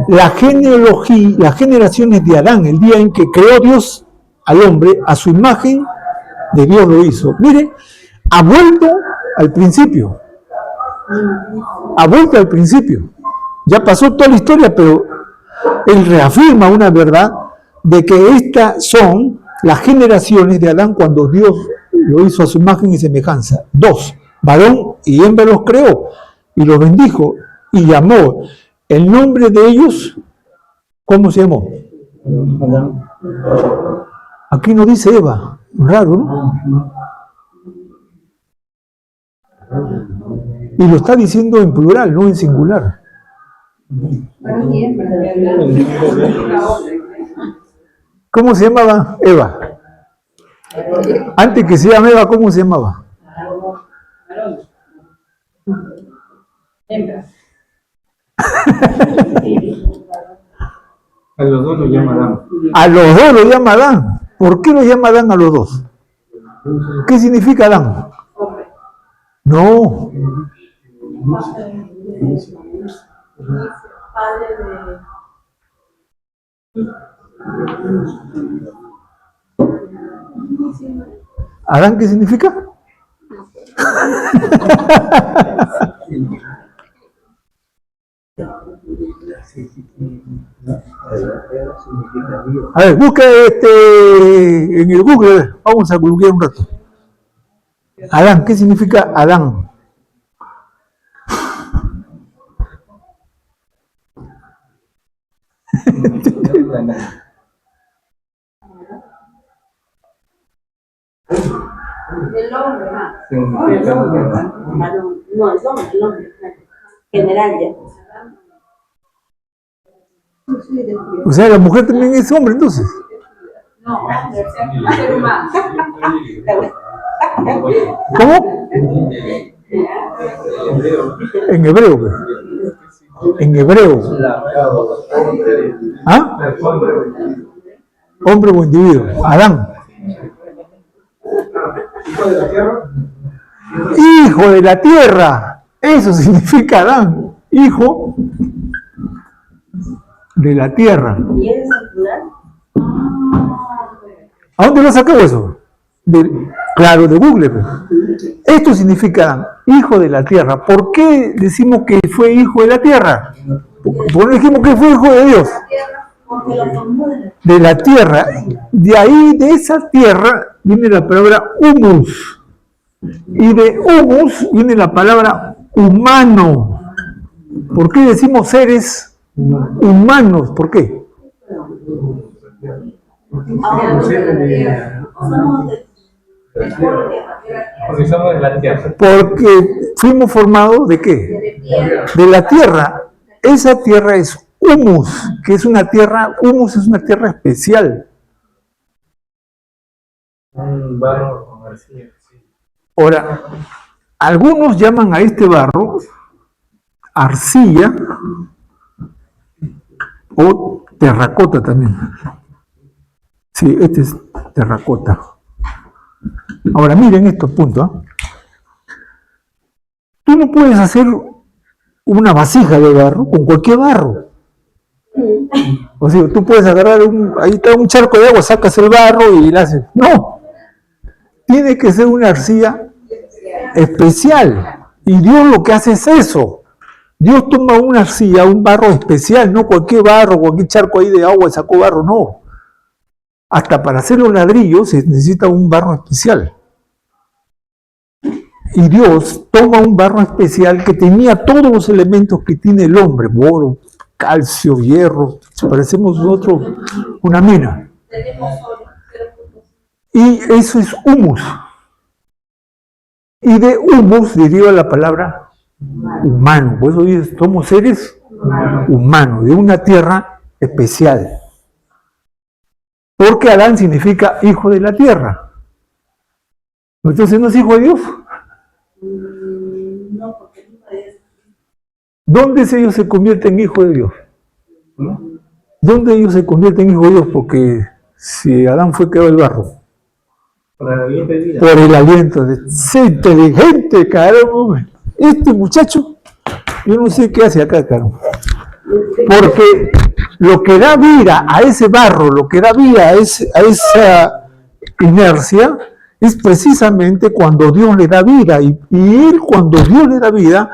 Speaker 1: La genealogía, las generaciones de Adán, el día en que creó Dios al hombre, a su imagen de Dios lo hizo. Mire, ha vuelto al principio. Ha vuelto al principio. Ya pasó toda la historia, pero él reafirma una verdad de que estas son las generaciones de Adán cuando Dios lo hizo a su imagen y semejanza. 2, varón y hembra los creó y los bendijo y llamó el nombre de ellos, ¿cómo se llamó? Aquí no dice Eva, raro, ¿no? Y lo está diciendo en plural, no en singular. ¿Cómo se llamaba Eva? Antes que se llame Eva, ¿cómo se llamaba?
Speaker 3: A los dos lo llama Adán.
Speaker 1: A los dos lo llama Adán. ¿Por qué lo llama Adán a los dos? ¿Qué significa Adán? No. ¿Adán qué significa? A ver, busca en el Google, vamos a googlear un rato. Adán, ¿qué significa Adán?
Speaker 2: El hombre, ¿no?
Speaker 3: El hombre, ¿no?
Speaker 2: No, el hombre. General ya.
Speaker 1: O sea, la mujer también es hombre, entonces.
Speaker 2: No, hombre, ser humano.
Speaker 1: ¿Cómo? En hebreo. Pues. En hebreo. ¿Ah? Hombre o individuo. Adán. Hijo de la tierra. Eso significa Adán. Hijo de la tierra.
Speaker 2: ¿Y eres el plural?
Speaker 1: ¿A dónde lo sacó eso? Claro, de Google. Pues. Esto significa Adán, hijo de la tierra. ¿Por qué decimos que fue hijo de la tierra? ¿Por qué dijimos que fue hijo de Dios?
Speaker 2: Porque lo formó
Speaker 1: De la tierra. De ahí, de esa tierra, viene la palabra humus. Y de humus viene la palabra humano. ¿Por qué decimos seres humanos? ¿Por qué?
Speaker 3: Porque somos de la tierra.
Speaker 1: Porque fuimos formados ¿de qué? De la tierra. Esa tierra es humus, que es una tierra, humus es una tierra especial.
Speaker 3: Un barro con arcilla.
Speaker 1: Ahora, algunos llaman a este barro arcilla o terracota también. Sí, este es terracota. Ahora, miren estos puntos. Tú no puedes hacer una vasija de barro con cualquier barro. O sea, tú puedes agarrar ahí está un charco de agua, sacas el barro y la haces. No, tiene que ser una arcilla especial. Y Dios lo que hace es eso. Dios toma una arcilla, un barro especial, no cualquier barro, cualquier charco ahí de agua sacó barro, no. Hasta para hacer los ladrillos se necesita un barro especial. Y Dios toma un barro especial que tenía todos los elementos que tiene el hombre, oro, calcio, hierro, parecemos nosotros una mina. Y eso es humus. Y de humus deriva la palabra humano. Por eso dice, somos seres humanos, de una tierra especial. Porque Adán significa hijo de la tierra. Entonces no es hijo de Dios.
Speaker 2: No, porque hijo de Dios.
Speaker 1: ¿Dónde ellos se convierten en hijo de Dios? ¿Dónde ellos se convierten en hijo de Dios? Porque si Adán fue creado del barro.
Speaker 3: Por el aliento de vida.
Speaker 1: Por el aliento de ser inteligente, caramba. Este muchacho, yo no sé qué hace acá, caramba. Porque lo que da vida a ese barro, lo que da vida a esa inercia, es precisamente cuando Dios le da vida. Y él, cuando Dios le da vida,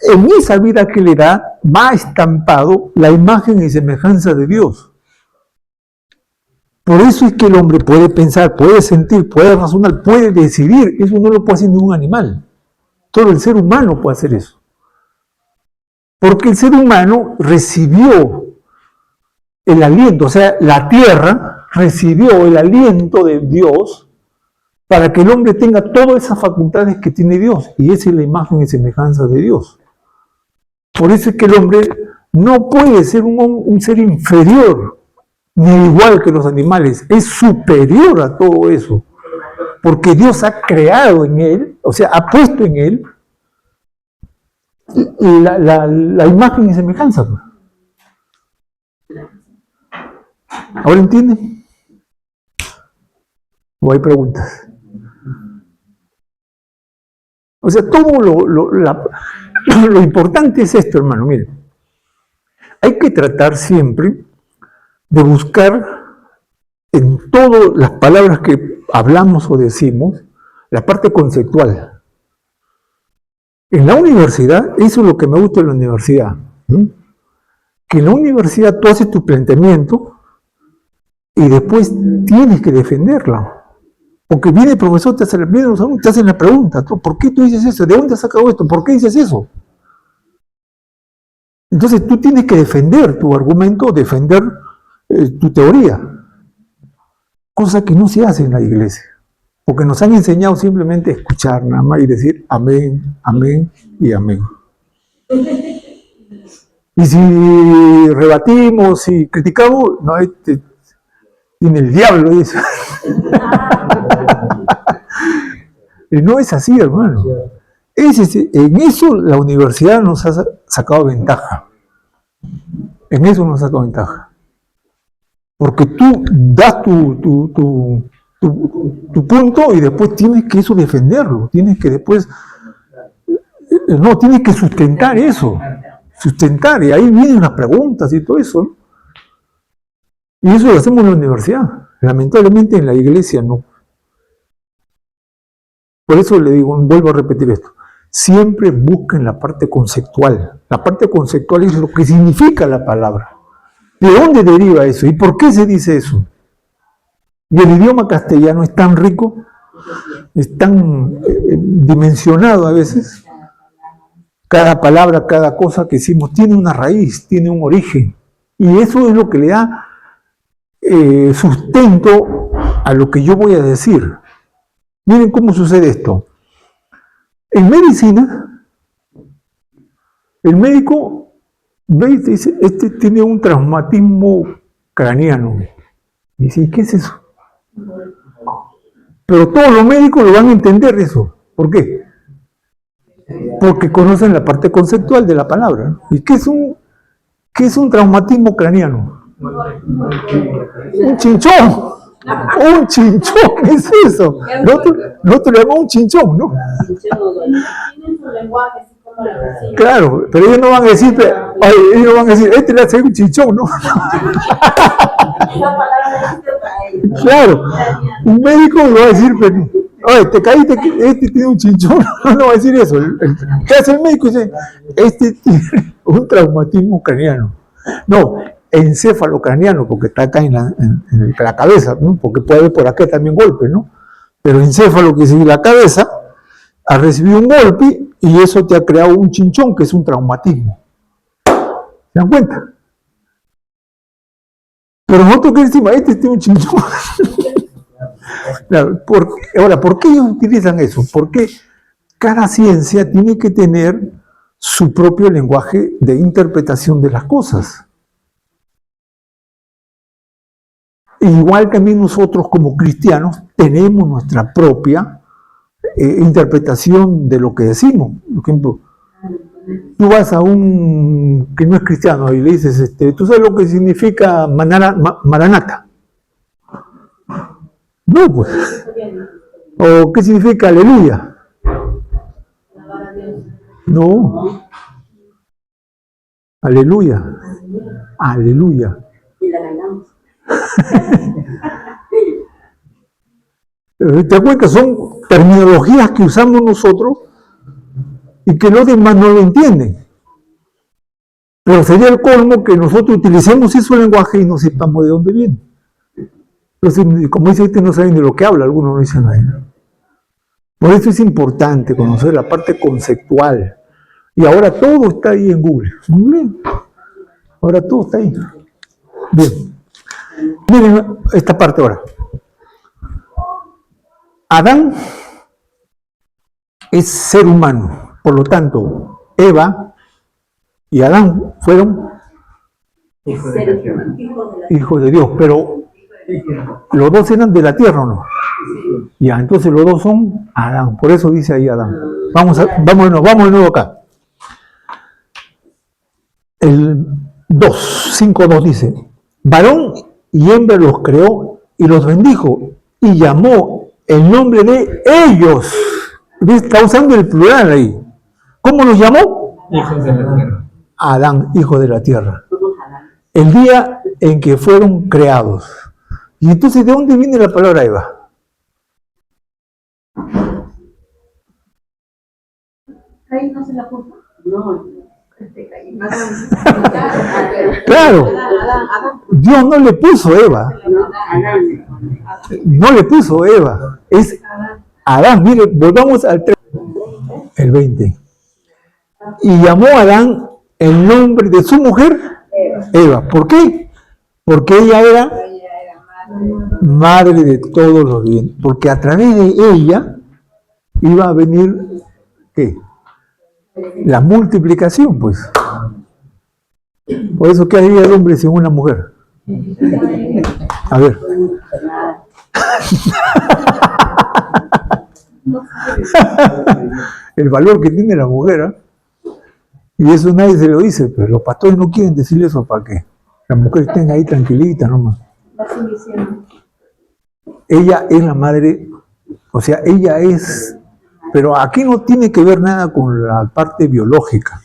Speaker 1: en esa vida que le da, va estampado la imagen y semejanza de Dios. Por eso es que el hombre puede pensar, puede sentir, puede razonar, puede decidir. Eso no lo puede hacer ningún animal. Todo el ser humano puede hacer eso. Porque el ser humano recibió el aliento, o sea, la tierra recibió el aliento de Dios para que el hombre tenga todas esas facultades que tiene Dios. Y esa es la imagen y semejanza de Dios. Por eso es que el hombre no puede ser un ser inferior, ni igual que los animales. Es superior a todo eso. Porque Dios ha creado en él, o sea, ha puesto en él la imagen y semejanza. ¿Ahora entienden? ¿O hay preguntas? O sea, todo lo importante es esto, hermano. Miren, hay que tratar siempre de buscar en todas las palabras que hablamos o decimos la parte conceptual. En la universidad, eso es lo que me gusta de la universidad, ¿sí? que en la universidad tú haces tu planteamiento y después tienes que defenderla. Porque viene el profesor, vienen los alumnos, te hacen la pregunta, ¿por qué tú dices eso? ¿De dónde has sacado esto? ¿Por qué dices eso? Entonces tú tienes que defender tu argumento, defender tu teoría, cosa que no se hace en la iglesia, porque nos han enseñado simplemente a escuchar nada más y decir amén, amén y amén. Y si rebatimos, si criticamos, no, tiene el diablo, dice. Y no es así, hermano. En eso la universidad nos ha sacado ventaja. En eso nos ha sacado ventaja. Porque tú das tu punto y después tienes que eso defenderlo. Tienes que después... No, tienes que sustentar eso. Sustentar. Y ahí vienen las preguntas y todo eso, ¿no? Y eso lo hacemos en la universidad. Lamentablemente en la iglesia no. Por eso le digo, vuelvo a repetir esto. Siempre busquen la parte conceptual. La parte conceptual es lo que significa la palabra. ¿De dónde deriva eso? ¿Y por qué se dice eso? Y el idioma castellano es tan rico, es tan dimensionado a veces. Cada palabra, cada cosa que decimos tiene una raíz, tiene un origen. Y eso es lo que le da sustento a lo que yo voy a decir. Miren cómo sucede esto. En medicina, el médico ve y dice, este tiene un traumatismo craneano. Y dice, ¿qué es eso? Pero todos los médicos lo van a entender eso. ¿Por qué? Porque conocen la parte conceptual de la palabra. ¿Y qué es un traumatismo craneano? Un chinchón. Un chinchón, ¿qué es eso? Nosotros le llamamos un chinchón, ¿no?
Speaker 2: Tienen su lenguaje, así como la vecina.
Speaker 1: Claro, pero ellos no van a decir, ellos no van a decir, este le hace un chinchón, ¿no?
Speaker 2: Esa palabra existe para ellos.
Speaker 1: Claro, un médico lo va a decir, pero, oye, te caíste, este tiene un chinchón, no va a decir eso. ¿Qué hace el médico? Dice, este tiene un traumatismo craneano. No, encéfalo-craneano, porque está acá en la cabeza, ¿no? Porque puede haber por acá también golpes, ¿no? Pero encéfalo, que sigue la cabeza, ha recibido un golpe y eso te ha creado un chinchón, que es un traumatismo. ¿Se dan cuenta? Pero nosotros que decimos, este tiene un chinchón. Claro, ahora, ¿por qué ellos utilizan eso? Porque cada ciencia tiene que tener su propio lenguaje de interpretación de las cosas. Igual también nosotros como cristianos tenemos nuestra propia interpretación de lo que decimos. Por ejemplo, tú vas a un que no es cristiano y le dices, ¿tú sabes lo que significa Maranata? No, pues. ¿O qué significa aleluya? No. Aleluya. Aleluya.
Speaker 2: Y la ganamos.
Speaker 1: ¿Te das cuenta? Son terminologías que usamos nosotros y que los demás no lo entienden. Pero sería el colmo que nosotros utilicemos ese lenguaje y no sepamos de dónde viene. Entonces, como dice este, no saben de lo que habla, algunos no dicen nada. Por eso es importante conocer la parte conceptual. Y ahora todo está ahí en Google. Muy bien. Ahora todo está ahí. Bien. Miren esta parte ahora. Adán es ser humano. Por lo tanto, Eva y Adán fueron hijos de Dios. Pero los dos eran de la tierra, ¿o no? Ya, entonces los dos son Adán. Por eso dice ahí Adán. Vamos de nuevo acá. El 5:2 dice, varón y hembra los creó y los bendijo y llamó el nombre de ellos. Está usando el plural ahí. ¿Cómo los llamó?
Speaker 3: Hijos de la tierra.
Speaker 1: Adán, hijo de la tierra. El día en que fueron creados. Y entonces, ¿de dónde viene la palabra Eva?
Speaker 2: ¿Ahí no se la puso? No.
Speaker 1: Claro, Dios no le puso Eva. No le puso Eva. Es Adán. Mire, volvamos al 3, el 20. Y llamó a Adán el nombre de su mujer, Eva. ¿Por qué? Porque ella era madre de todos los bienes. Porque a través de ella iba a venir, ¿qué? La multiplicación, pues. Por eso, ¿qué haría el hombre sin una mujer? A ver. El valor que tiene la mujer, ¿eh? Y eso nadie se lo dice, pero los pastores no quieren decirle eso para que la mujer esté ahí tranquilita nomás. Ella es la madre, o sea, ella es, pero aquí no tiene que ver nada con la parte biológica,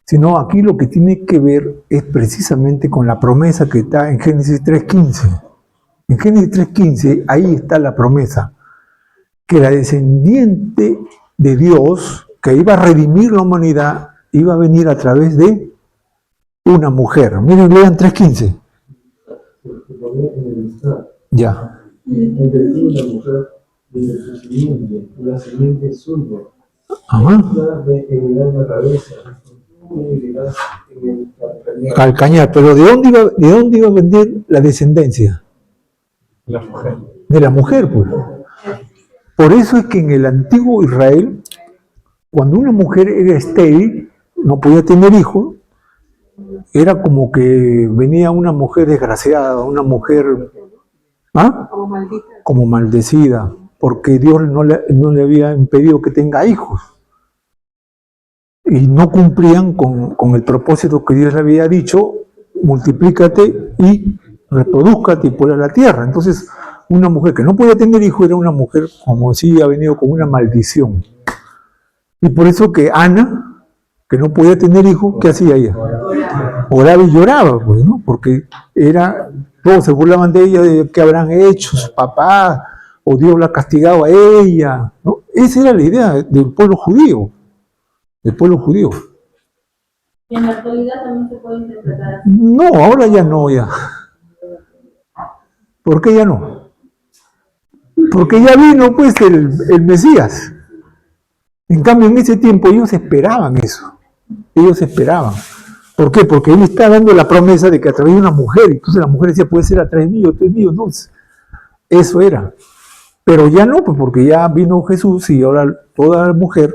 Speaker 1: sino aquí lo que tiene que ver es precisamente con la promesa que está en Génesis 3:15. En Génesis 3:15, ahí está la promesa, que la descendiente de Dios, que iba a redimir la humanidad, iba a venir a través de una mujer. Miren, lean 3:15. Ya.
Speaker 4: Entre tú y la mujer, de su simiente, la simiente suya.
Speaker 1: Ajá.
Speaker 4: De heredar la cabeza, tú heredarás en el calcañar.
Speaker 1: Calcañar, pero ¿de dónde iba a venir la descendencia?
Speaker 3: La mujer.
Speaker 1: De la mujer, pues. Por eso es que en el antiguo Israel, cuando una mujer era estéril, no podía tener hijos, era como que venía una mujer desgraciada, una mujer, ¿ah? Como maldecida, porque Dios no le había impedido que tenga hijos. Y no cumplían con el propósito que Dios le había dicho: multiplícate y reprodúzcate y puebla la tierra. Entonces, una mujer que no podía tener hijos era una mujer, como si ha venido con una maldición. Y por eso que Ana, que no podía tener hijos, ¿qué hacía ella? Oraba y lloraba, pues, ¿no? Porque todos se burlaban de ella, de qué habrán hecho sus papás, o Dios la ha castigado a ella, ¿no? Esa era la idea del pueblo judío, del pueblo judío.
Speaker 2: Y en la actualidad también se puede interpretar así.
Speaker 1: No, ahora ya no, ya. ¿Por qué ya no? Porque ya vino, pues, el Mesías. En cambio, en ese tiempo ellos esperaban eso. Ellos esperaban. ¿Por qué? Porque él está dando la promesa de que a través de una mujer, entonces la mujer decía, puede ser a través mío, no. Eso era. Pero ya no, pues porque ya vino Jesús y ahora toda mujer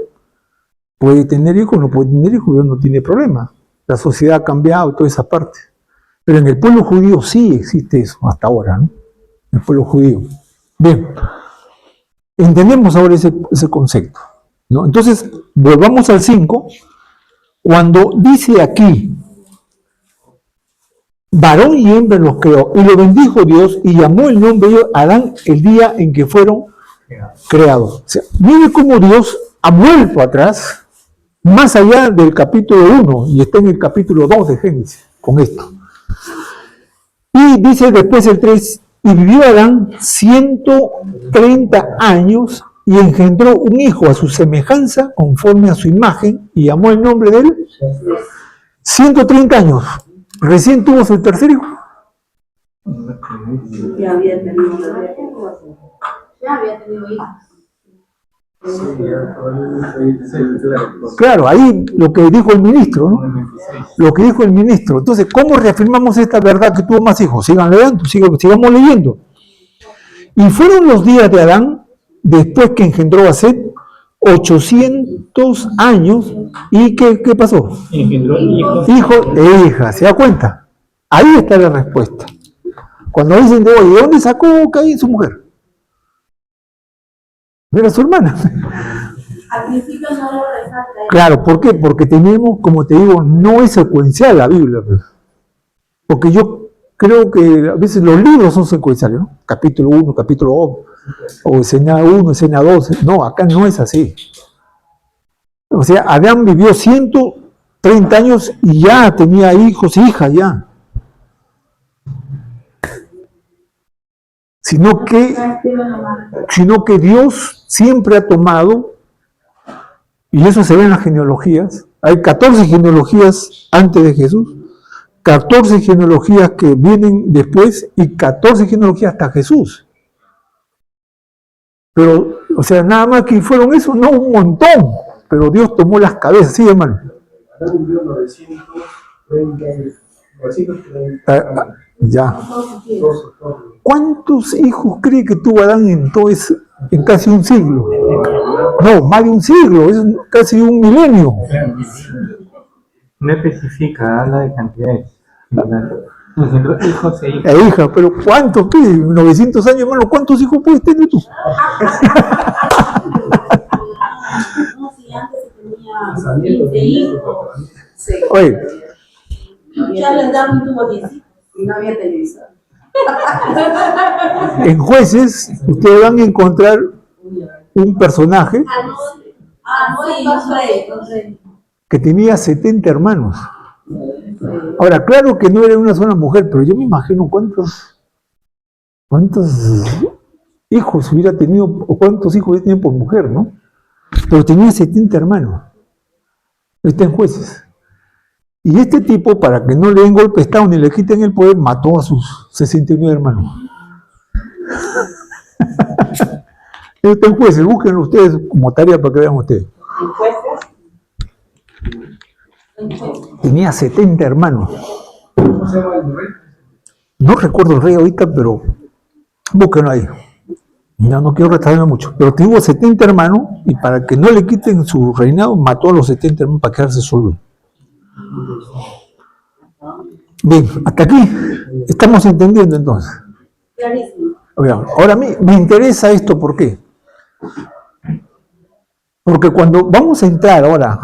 Speaker 1: puede tener hijos, no puede tener hijos, no tiene problema. La sociedad ha cambiado, toda esa parte. Pero en el pueblo judío sí existe eso, hasta ahora, ¿no? El pueblo judío. Bien. Entendemos ahora ese concepto, ¿no? Entonces, volvamos al 5. Cuando dice aquí, varón y hembra los creó, y lo bendijo Dios, y llamó el nombre de Adán el día en que fueron creados. O sea, mire cómo Dios ha vuelto atrás, más allá del capítulo 1, y está en el capítulo 2 de Génesis, con esto. Y dice después el 3, y vivió Adán 130 años, y engendró un hijo a su semejanza, conforme a su imagen, y llamó el nombre de él 130 años. Recién tuvo su tercer hijo.
Speaker 2: Ya había tenido hijos.
Speaker 1: Claro, ahí lo que dijo el ministro, ¿no? Lo que dijo el ministro. Entonces, ¿cómo reafirmamos esta verdad que tuvo más hijos? Sigan leyendo, sigamos leyendo. Y fueron los días de Adán, después que engendró a Set, 800 años, ¿y qué pasó?
Speaker 3: Engendró hijos.
Speaker 1: Hijo e hija, ¿se da cuenta? Ahí está la respuesta. Cuando dicen, oye, ¿de dónde sacó Caín su mujer? Era su hermana.
Speaker 2: Al principio no lo resalta.
Speaker 1: Claro, ¿por qué? Porque tenemos, como te digo, no es secuencial la Biblia. Pues. Porque yo creo que a veces los libros son secuenciales, ¿no? Capítulo 1, capítulo 2, o escena 1, escena 2. No, acá no es así. O sea, Adán vivió 130 años y ya tenía hijos e hijas ya. Sino que Dios siempre ha tomado, y eso se ve en las genealogías, Hay 14 genealogías antes de Jesús, 14 genealogías que vienen después y 14 genealogías hasta Jesús. Pero, o sea, nada más que fueron eso, no un montón. Pero Dios tomó las cabezas, sí, hermano.
Speaker 4: Adán cumplió 930
Speaker 1: Ya.
Speaker 4: Dos.
Speaker 1: ¿Cuántos hijos cree que tuvo Adán en casi un siglo? No, más de un siglo, es casi un milenio.
Speaker 3: No especifica, habla de cantidades. Nosotros hijos e hijas.
Speaker 1: Hija, pero ¿cuántos pide? 900 años, hermano, ¿cuántos hijos puedes tener tú?
Speaker 2: No, si antes se tenía 15 hijos. Sí.
Speaker 1: Oye,
Speaker 2: Ya les daban tuvo 10 hijos y no había televisor.
Speaker 1: en Jueces, ustedes van a encontrar un personaje que tenía 70 hermanos. Ahora, claro que no era una sola mujer, pero yo me imagino cuántos hijos hubiera tenido, o cuántos hijos hubiera tenido por mujer, ¿no? Pero tenía 70 hermanos. Está en Jueces. Y este tipo, para que no le den golpe de Estado ni le quiten el poder, mató a sus 69 hermanos. Está en Jueces, búsquenlo ustedes como tarea para que vean ustedes. Tenía 70 hermanos.
Speaker 4: ¿Cómo se llama el rey?
Speaker 1: No recuerdo el rey ahorita, pero búsquenlo ahí. No quiero retrasarme mucho. Pero tuvo 70 hermanos y para que no le quiten su reinado, mató a los 70 hermanos para quedarse solo. Bien, hasta aquí estamos entendiendo entonces.
Speaker 2: Clarísimo.
Speaker 1: Ahora a mí me interesa esto, ¿por qué? Porque cuando vamos a entrar ahora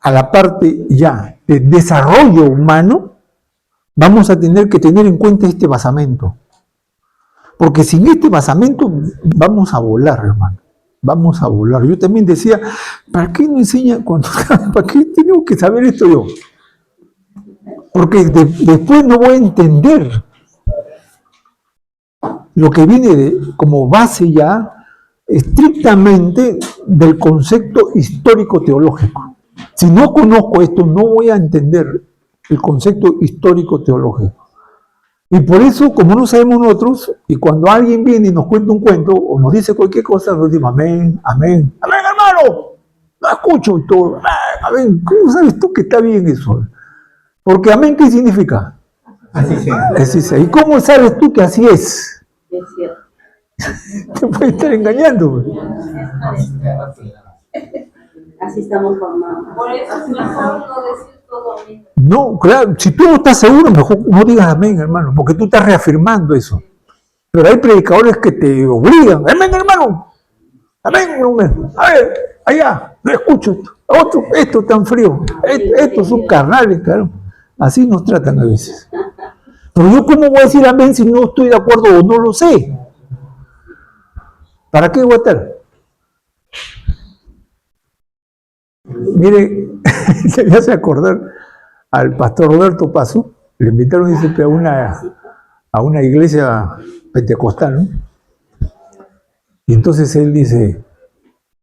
Speaker 1: a la parte ya de desarrollo humano, vamos a tener que tener en cuenta este basamento. Porque sin este basamento vamos a volar, hermano. Vamos a volar. Yo también decía, ¿para qué no enseña ¿para qué tengo que saber esto yo? Porque después no voy a entender lo que viene como base ya estrictamente del concepto histórico-teológico. Si no conozco esto, no voy a entender el concepto histórico-teológico. Y por eso, como no sabemos nosotros, y cuando alguien viene y nos cuenta un cuento, o nos dice cualquier cosa, nos decimos amén, amén, amén, hermano, no escucho y todo, amén, amén. ¿Cómo sabes tú que está bien eso? Porque amén, ¿qué significa?
Speaker 3: Así sea.
Speaker 1: Así sea. ¿Y cómo sabes tú que así es?
Speaker 2: Es cierto.
Speaker 1: Te puede estar engañando.
Speaker 2: Así estamos formados. Por eso es mejor no decir todo amén.
Speaker 1: No, claro, si tú no estás seguro, mejor no digas amén, hermano, porque tú estás reafirmando eso. Pero hay predicadores que te obligan, amén, hermano, amén, hermano. A ver, allá, no escucho esto, otro, esto tan frío, estos son carnales, claro. Así nos tratan a veces. Pero yo, ¿cómo voy a decir amén si no estoy de acuerdo o no lo sé? ¿Para qué voy a estar? Mire, me hace acordar al pastor Roberto Paso, le invitaron dice, a una iglesia pentecostal, ¿no? Y entonces él dice,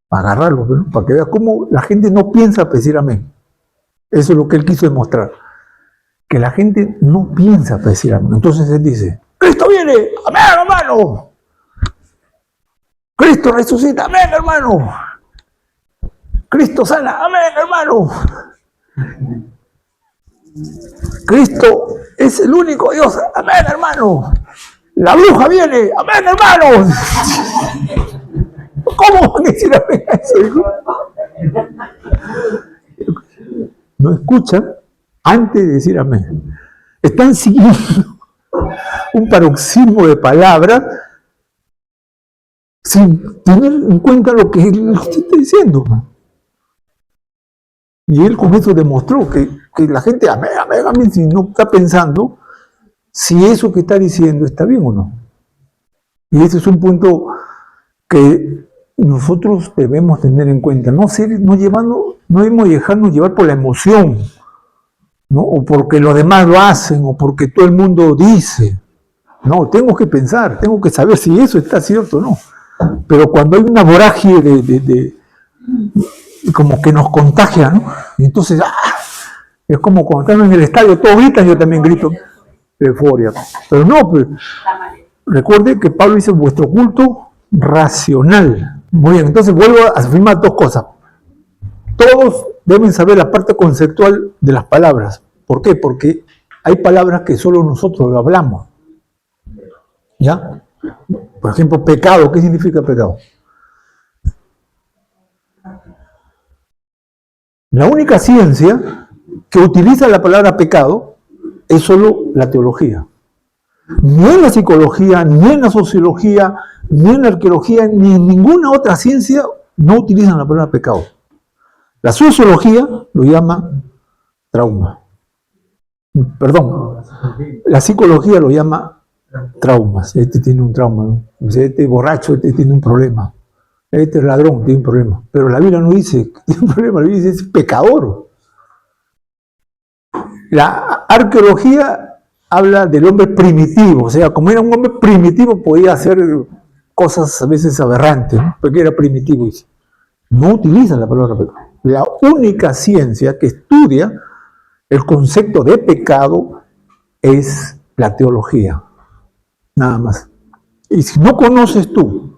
Speaker 1: para agarrarlo, ¿no? Para que vea cómo la gente no piensa para decir amén. Eso es lo que él quiso demostrar, que la gente no piensa para decir amén. Entonces él dice, Cristo viene, amén, hermano. Cristo resucita, amén, hermano. Cristo sana, amén, hermano. Cristo es el único Dios, amén, hermano. La bruja viene, amén, hermano. ¿Cómo van a decir amén a eso, hijo? No escuchan antes de decir amén. Están siguiendo un paroxismo de palabras sin tener en cuenta lo que él está diciendo. Y él con eso demostró que la gente, amén, amén, amén, si no está pensando si eso que está diciendo está bien o no. Y ese es un punto que nosotros debemos tener en cuenta. No debemos dejarnos llevar por la emoción, ¿no? O porque los demás lo hacen, o porque todo el mundo dice. No, tengo que pensar, tengo que saber si eso está cierto o no. Pero cuando hay una vorágine como que nos contagia, ¿no? Y entonces, es como cuando están en el estadio, todos gritan, yo también grito de euforia. Pero no, pues, recuerde que Pablo dice, vuestro culto racional. Muy bien, entonces vuelvo a afirmar dos cosas. Todos deben saber la parte conceptual de las palabras. ¿Por qué? Porque hay palabras que solo nosotros lo hablamos. ¿Ya? Por ejemplo, pecado. ¿Qué significa pecado? La única ciencia que utiliza la palabra pecado es solo la teología. Ni en la psicología, ni en la sociología, ni en la arqueología, ni en ninguna otra ciencia no utilizan la palabra pecado. La sociología lo llama trauma. Perdón, la psicología lo llama traumas. Este tiene un trauma, ¿no? Este borracho, este tiene un problema. Este ladrón tiene un problema. Pero la Biblia no dice que tiene un problema, la Biblia dice que es pecador. La arqueología habla del hombre primitivo, o sea, como era un hombre primitivo podía hacer cosas a veces aberrantes, ¿no? Porque era primitivo. No utiliza la palabra pecado. La única ciencia que estudia el concepto de pecado es la teología, nada más. Y si no conoces tú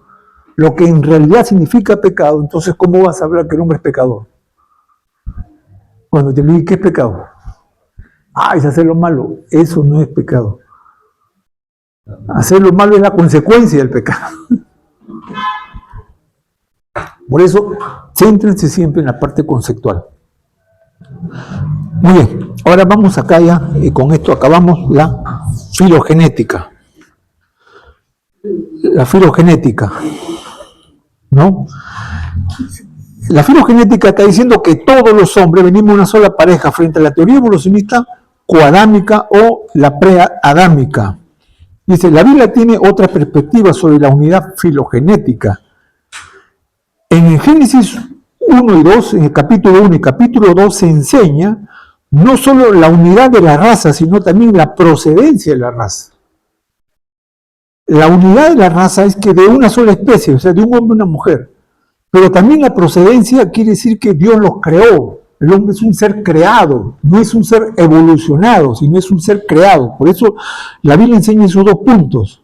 Speaker 1: lo que en realidad significa pecado, entonces ¿cómo vas a hablar que el hombre es pecador? Cuando te digo, ¿qué es pecado? Es hacer lo malo. Eso no es pecado. Hacer lo malo es la consecuencia del pecado. Por eso, céntrense siempre en la parte conceptual. Muy bien, ahora vamos acá ya, y con esto acabamos la filogenética. La filogenética, ¿no? La filogenética está diciendo que todos los hombres venimos de una sola pareja frente a la teoría evolucionista coadámica o la preadámica. Dice, la Biblia tiene otra perspectiva sobre la unidad filogenética. En el Génesis 1 y 2, en el capítulo 1 y capítulo 2 se enseña no solo la unidad de la raza, sino también la procedencia de la raza. La unidad de la raza es que de una sola especie, o sea, de un hombre y una mujer. Pero también la procedencia quiere decir que Dios los creó. El hombre es un ser creado, no es un ser evolucionado, sino es un ser creado. Por eso la Biblia enseña esos dos puntos,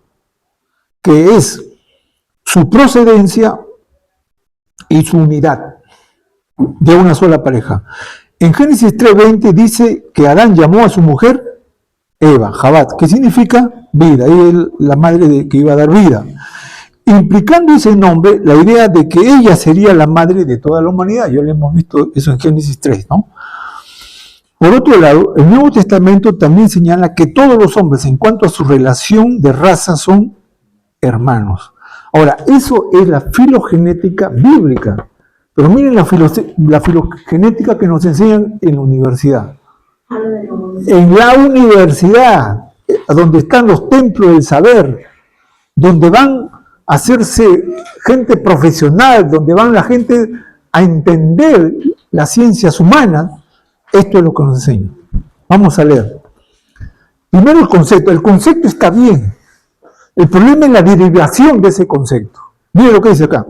Speaker 1: que es su procedencia y su unidad de una sola pareja. En Génesis 3:20 dice que Adán llamó a su mujer Eva, Jabat, que significa vida, y es la madre que iba a dar vida, implicando ese nombre la idea de que ella sería la madre de toda la humanidad. Ya lo hemos visto eso en Génesis 3, ¿no? Por otro lado, el Nuevo Testamento también señala que todos los hombres, en cuanto a su relación de raza, son hermanos. Ahora, eso es la filogenética bíblica. Pero miren la filogenética que nos enseñan en la universidad. En la universidad, donde están los templos del saber, donde van a hacerse gente profesional, donde van la gente a entender las ciencias humanas, esto es lo que nos enseñan. Vamos a leer. Primero el concepto está bien. El problema es la derivación de ese concepto. Miren lo que dice acá.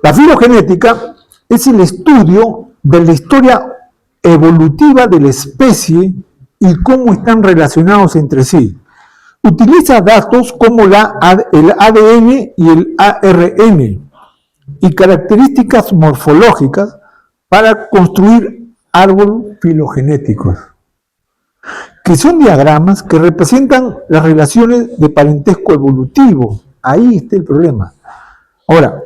Speaker 1: La filogenética es el estudio de la historia evolutiva de la especie y cómo están relacionados entre sí. Utiliza datos como el ADN y el ARN y características morfológicas para construir árboles filogenéticos, que son diagramas que representan las relaciones de parentesco evolutivo. Ahí está el problema. Ahora,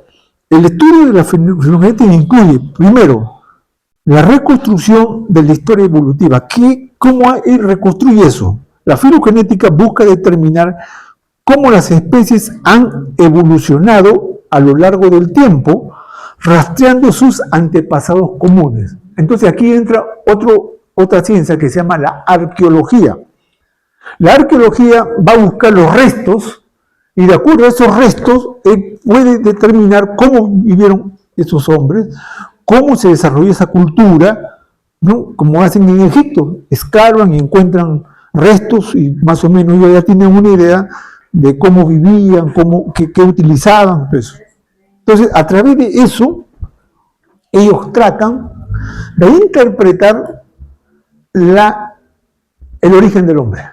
Speaker 1: el estudio de la filogenética incluye, primero, la reconstrucción de la historia evolutiva. ¿Cómo reconstruye eso? La filogenética busca determinar cómo las especies han evolucionado a lo largo del tiempo, rastreando sus antepasados comunes. Entonces aquí entra otra ciencia que se llama la arqueología. La arqueología va a buscar los restos y de acuerdo a esos restos puede determinar cómo vivieron esos hombres, cómo se desarrolló esa cultura, ¿no? Como hacen en Egipto, escarban y encuentran restos y más o menos ellos ya tienen una idea de cómo vivían, qué utilizaban. Pues. Entonces, a través de eso, ellos tratan de interpretar el origen del hombre.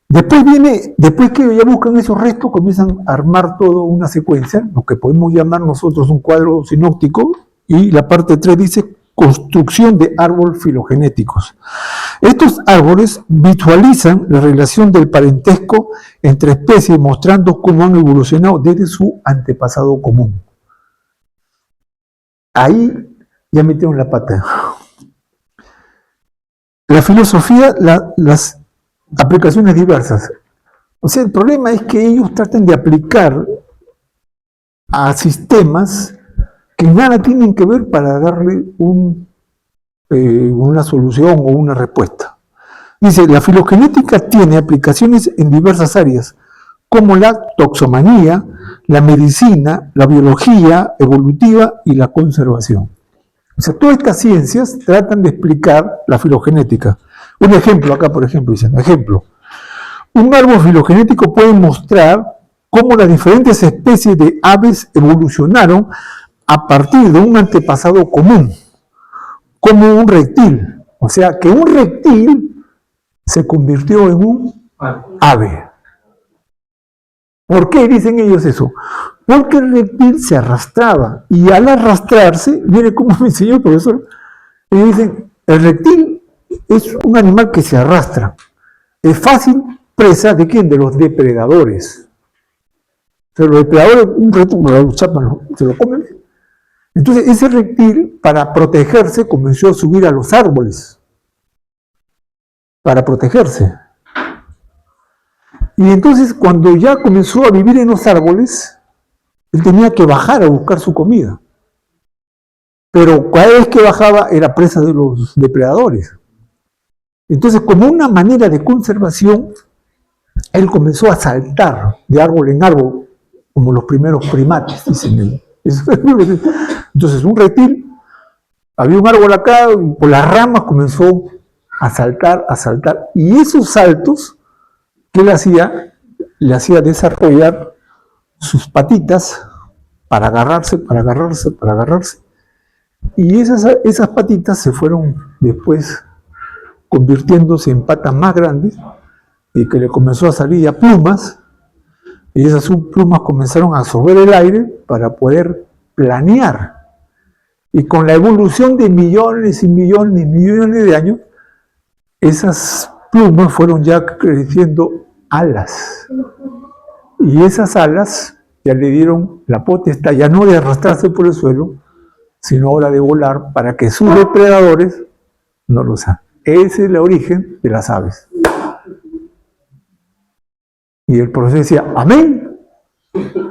Speaker 1: Después que ya buscan esos restos, comienzan a armar toda una secuencia, lo que podemos llamar nosotros un cuadro sinóptico, y la parte 3 dice construcción de árboles filogenéticos. Estos árboles visualizan la relación del parentesco entre especies, mostrando cómo han evolucionado desde su antepasado común. Ahí ya metieron la pata. La filosofía, las aplicaciones diversas. O sea, el problema es que ellos tratan de aplicar a sistemas que nada tienen que ver para darle una solución o una respuesta. Dice, la filogenética tiene aplicaciones en diversas áreas, como la toxomanía, la medicina, la biología evolutiva y la conservación. O sea, todas estas ciencias tratan de explicar la filogenética. Un ejemplo acá, por ejemplo, dicen, ejemplo, un árbol filogenético puede mostrar cómo las diferentes especies de aves evolucionaron a partir de un antepasado común, como un reptil. O sea, que un reptil se convirtió en un ave. ¿Por qué dicen ellos eso? Porque el reptil se arrastraba, y al arrastrarse, mire cómo me enseñó el profesor, y dicen, el reptil es un animal que se arrastra. Es fácil presa de ¿quién? De los depredadores. O sea, los depredadores, un reptil, se lo comen. Entonces, ese reptil, para protegerse, comenzó a subir a los árboles. Para protegerse. Y entonces, cuando ya comenzó a vivir en los árboles, él tenía que bajar a buscar su comida. Pero cada vez que bajaba, era presa de los depredadores. Entonces, como una manera de conservación, él comenzó a saltar de árbol en árbol, como los primeros primates, dicen ellos. Entonces, un reptil, había un árbol acá, por las ramas comenzó a saltar, y esos saltos que le hacía desarrollar sus patitas para agarrarse, y esas patitas se fueron después convirtiéndose en patas más grandes, y que le comenzó a salir ya plumas, y esas plumas comenzaron a absorber el aire para poder planear. Y con la evolución de millones y millones y millones de años, esas plumas fueron ya creciendo alas. Y esas alas ya le dieron la potestad, ya no de arrastrarse por el suelo, sino ahora de volar para que sus depredadores no los hagan. Ese es el origen de las aves. Y el profesor decía, amén.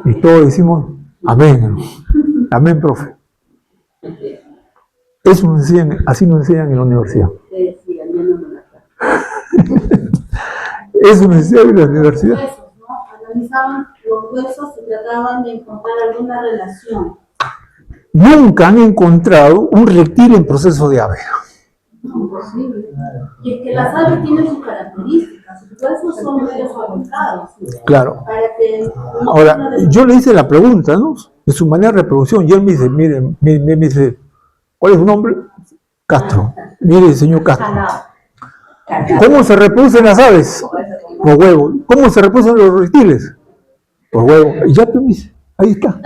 Speaker 1: Y todos decimos, amén. Amén, profe. Eso nos enseñan, así nos enseñan en la universidad. Eso nos enseñan en la universidad.
Speaker 2: Los huesos, ¿no? Analizaban los huesos y trataban de encontrar alguna relación.
Speaker 1: Nunca han encontrado un reptil en proceso de ave.
Speaker 2: No, imposible. Y es que las aves tienen sus características, sus huesos son medios fabricados.
Speaker 1: Claro.
Speaker 2: Para que
Speaker 1: Ahora, yo le hice la pregunta, ¿no? De su manera de reproducción, y él me dice, mire, me dice, ¿cuál es su nombre? Castro. Mire, señor Castro. ¿Cómo se reproducen las aves? Por huevo. ¿Cómo se reproducen los reptiles? Por huevo. Y ya, me dice, ahí está.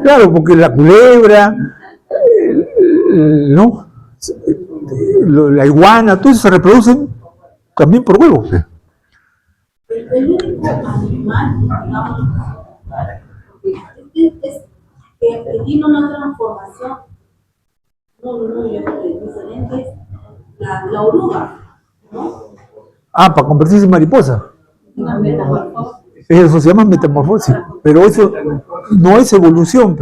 Speaker 1: Claro, porque la culebra, ¿no? La iguana, todo eso se reproducen también por huevo.
Speaker 2: el único animal, digamos, es que tiene una transformación muy diferente, es la oruga, ¿no?
Speaker 1: Ah, para convertirse en mariposa.
Speaker 2: Una metamorfosis.
Speaker 1: Eso se llama metamorfosis, pero eso no es evolución.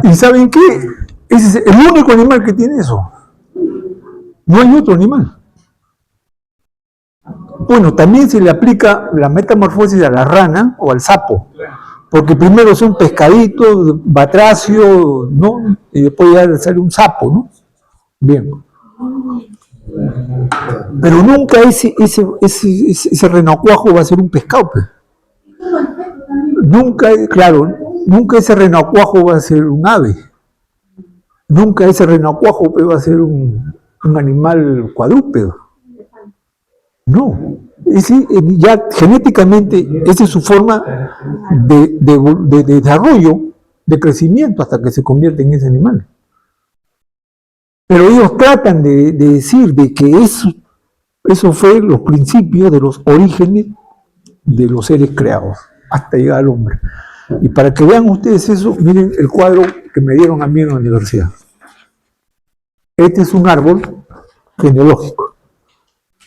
Speaker 1: ¿Y saben qué? Ese es el único animal que tiene eso. No hay otro animal. Bueno, también se le aplica la metamorfosis a la rana o al sapo, porque primero son pescaditos, batracio, ¿no? Y después ya sale un sapo, ¿no? Bien. Pero nunca ese renacuajo va a ser un pescado, pues. Nunca, claro, nunca ese renacuajo va a ser un ave. Nunca ese renacuajo va a ser un animal cuadrúpedo. No. Ya genéticamente esa es su forma de desarrollo, de crecimiento hasta que se convierte en ese animal. Pero ellos tratan de decir de que eso fue los principios de los orígenes de los seres creados, hasta llegar al hombre. Y para que vean ustedes eso, miren el cuadro que me dieron a mí en la universidad. Este es un árbol genealógico.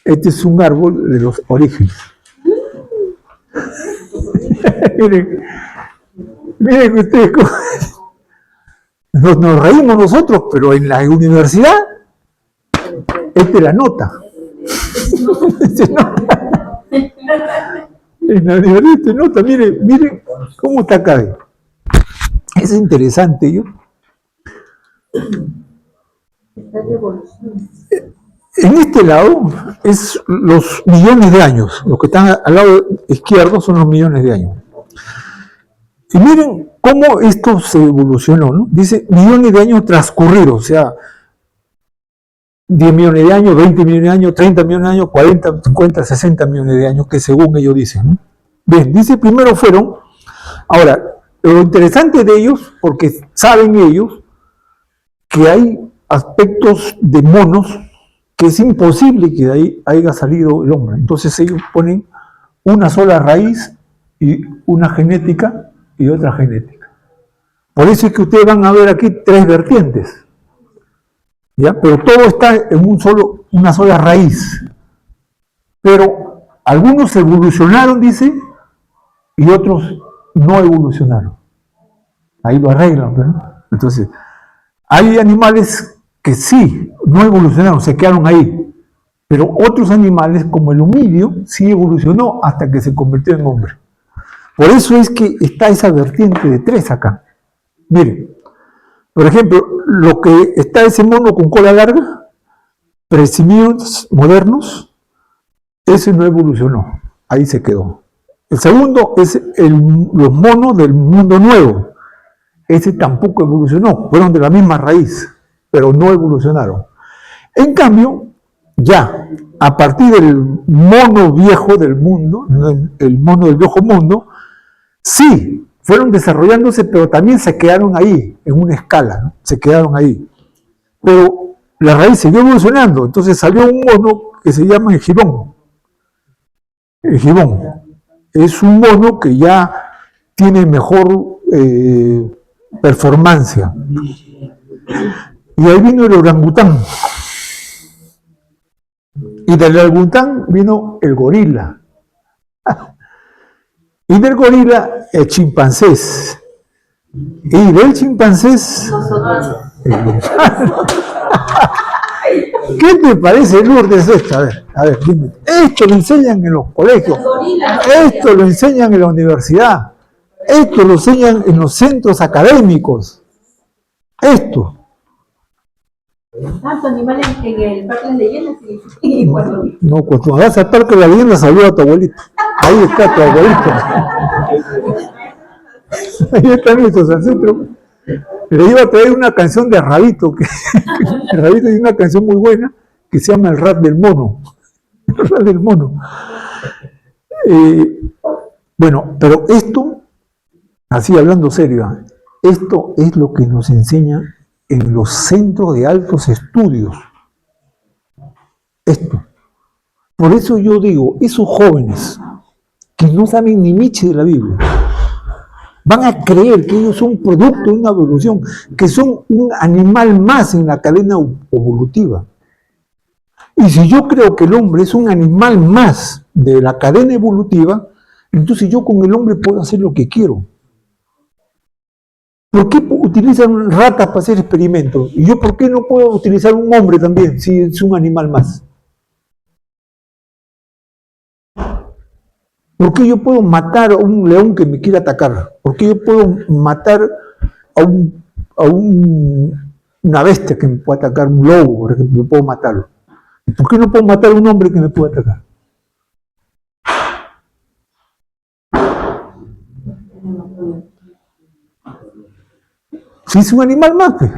Speaker 1: Este es un árbol de los orígenes. miren ustedes cómo nos reímos nosotros, pero en la universidad, esta es la nota. En la universidad esta nota, miren cómo está acá. Es interesante, ¿yo? En este lado es los millones de años. Los que están al lado izquierdo son los millones de años. Y miren cómo esto se evolucionó, ¿no? Dice millones de años transcurridos, o sea, 10 millones de años, 20 millones de años, 30 millones de años, 40, 50, 60 millones de años, que según ellos dicen, ¿no? Bien, dice primero fueron. Ahora, lo interesante de ellos, porque saben ellos que hay aspectos de monos que es imposible que de ahí haya salido el hombre. Entonces ellos ponen una sola raíz y una genética y otra genética. Por eso es que ustedes van a ver aquí tres vertientes, ¿ya? Pero todo está en una sola raíz. Pero algunos evolucionaron, dice, y otros no evolucionaron. Ahí lo arreglan, ¿no? Entonces, hay animales que sí, no evolucionaron, se quedaron ahí. Pero otros animales, como el humidio, sí evolucionó hasta que se convirtió en hombre. Por eso es que está esa vertiente de tres acá. Miren, por ejemplo, lo que está ese mono con cola larga, presimios modernos, ese no evolucionó, ahí se quedó. El segundo es los monos del mundo nuevo. Ese tampoco evolucionó, fueron de la misma raíz, pero no evolucionaron. En cambio, ya, a partir del mono viejo del mundo, el mono del viejo mundo, sí, fueron desarrollándose, pero también se quedaron ahí, en una escala, ¿no? Se quedaron ahí. Pero la raíz siguió evolucionando, entonces salió un mono que se llama el gibón. El gibón es un mono que ya tiene mejor performancia. Y ahí vino el orangután. Y del orangután vino el gorila. Y del gorila, el chimpancés. Y del chimpancés, el ¿qué te parece, Lourdes, esto? A ver, dime. Esto lo enseñan en los colegios. Esto lo enseñan en la universidad. Esto lo enseñan en los centros académicos. Esto.
Speaker 2: Tanto animal en el parque de las leyendas y bueno.
Speaker 1: No, cuando vas al parque de la leyenda, saluda a tu abuelito. Ahí está tu abuelito. Ahí está nuestro ancestros. Le iba a traer una canción de Rabito, que Rabito tiene una canción muy buena que se llama El Rap del Mono. El Rap del Mono. Bueno, pero esto, así hablando serio, esto es lo que nos enseña en los centros de altos estudios. Esto. Por eso yo digo, esos jóvenes que no saben ni miche de la Biblia, van a creer que ellos son producto de una evolución, que son un animal más en la cadena evolutiva. Y si yo creo que el hombre es un animal más de la cadena evolutiva, entonces yo con el hombre puedo hacer lo que quiero. ¿Por qué utilizan ratas para hacer experimentos? ¿Y yo por qué no puedo utilizar un hombre también si es un animal más? ¿Por qué yo puedo matar a un león que me quiera atacar? ¿Por qué yo puedo matar a una bestia que me pueda atacar, un lobo, por ejemplo, yo puedo matarlo? ¿Por qué no puedo matar a un hombre que me pueda atacar? Si es un animal más, pues.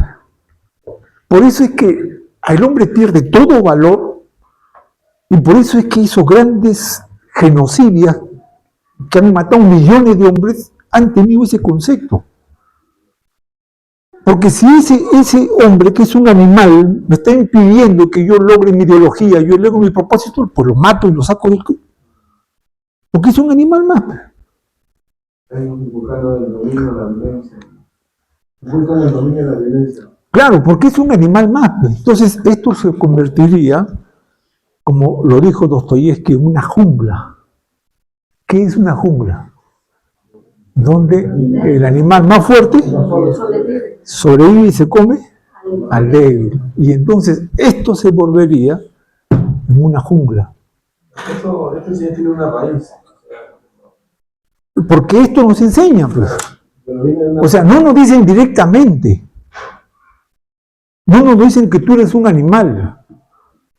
Speaker 1: Por eso es que el hombre pierde todo valor y por eso es que hizo grandes genocidios que han matado millones de hombres, han tenido ese concepto. Porque si ese hombre que es un animal me está impidiendo que yo logre mi ideología, yo logre mi propósito, pues lo mato y lo saco del... Porque es un animal más.
Speaker 4: Están buscando el dominio de la violencia. Buscan el dominio de la violencia.
Speaker 1: Claro, porque es un animal más. Entonces esto se convertiría, como lo dijo Dostoyevsky, en una jungla. ¿Qué es una jungla? Donde el animal más fuerte sobrevive y se come al débil. Y entonces esto se volvería en una jungla.
Speaker 4: Esto sí tiene una raíz.
Speaker 1: Porque esto nos enseña, pues. O sea, no nos dicen directamente. No nos dicen que tú eres un animal.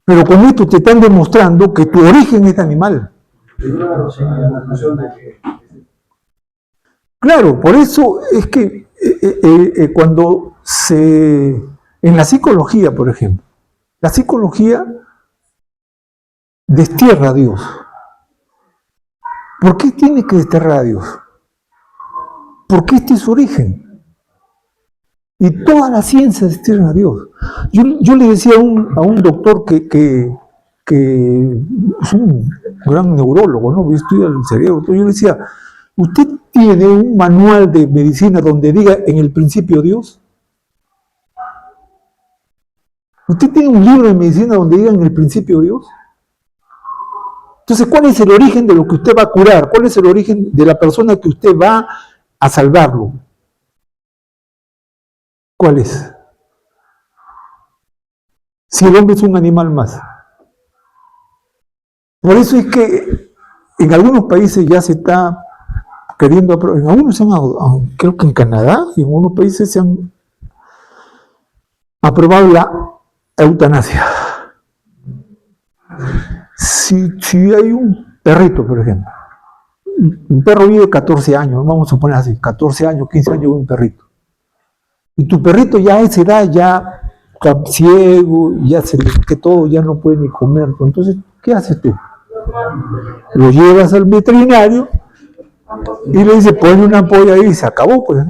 Speaker 1: Pero con esto te están demostrando que tu origen es animal. Claro, por eso es que cuando en la psicología, por ejemplo, la psicología destierra a Dios. ¿Por qué tiene que desterrar a Dios? Porque este es su origen. Y toda la ciencia destierra a Dios. Yo le decía a un doctor que es un gran neurólogo, ¿no? Estudia el cerebro. Yo le decía, ¿usted tiene un manual de medicina donde diga en el principio Dios? ¿Usted tiene un libro de medicina donde diga en el principio Dios? Entonces, ¿cuál es el origen de lo que usted va a curar? ¿Cuál es el origen de la persona que usted va a salvarlo? ¿Cuál es? Si el hombre es un animal más. Por eso es que en algunos países ya se está queriendo aprobar, en algunos creo que en Canadá y en algunos países se han aprobado la eutanasia. Si hay un perrito, por ejemplo, un perro vive 14 años, vamos a suponer así, 14 años, 15 años un perrito. Y tu perrito ya a esa edad ya está ciego, ya se le que todo, ya no puede ni comer. Entonces, ¿qué haces tú? Lo llevas al veterinario y le dices, ponle una ampolla ahí y se acabó, pues.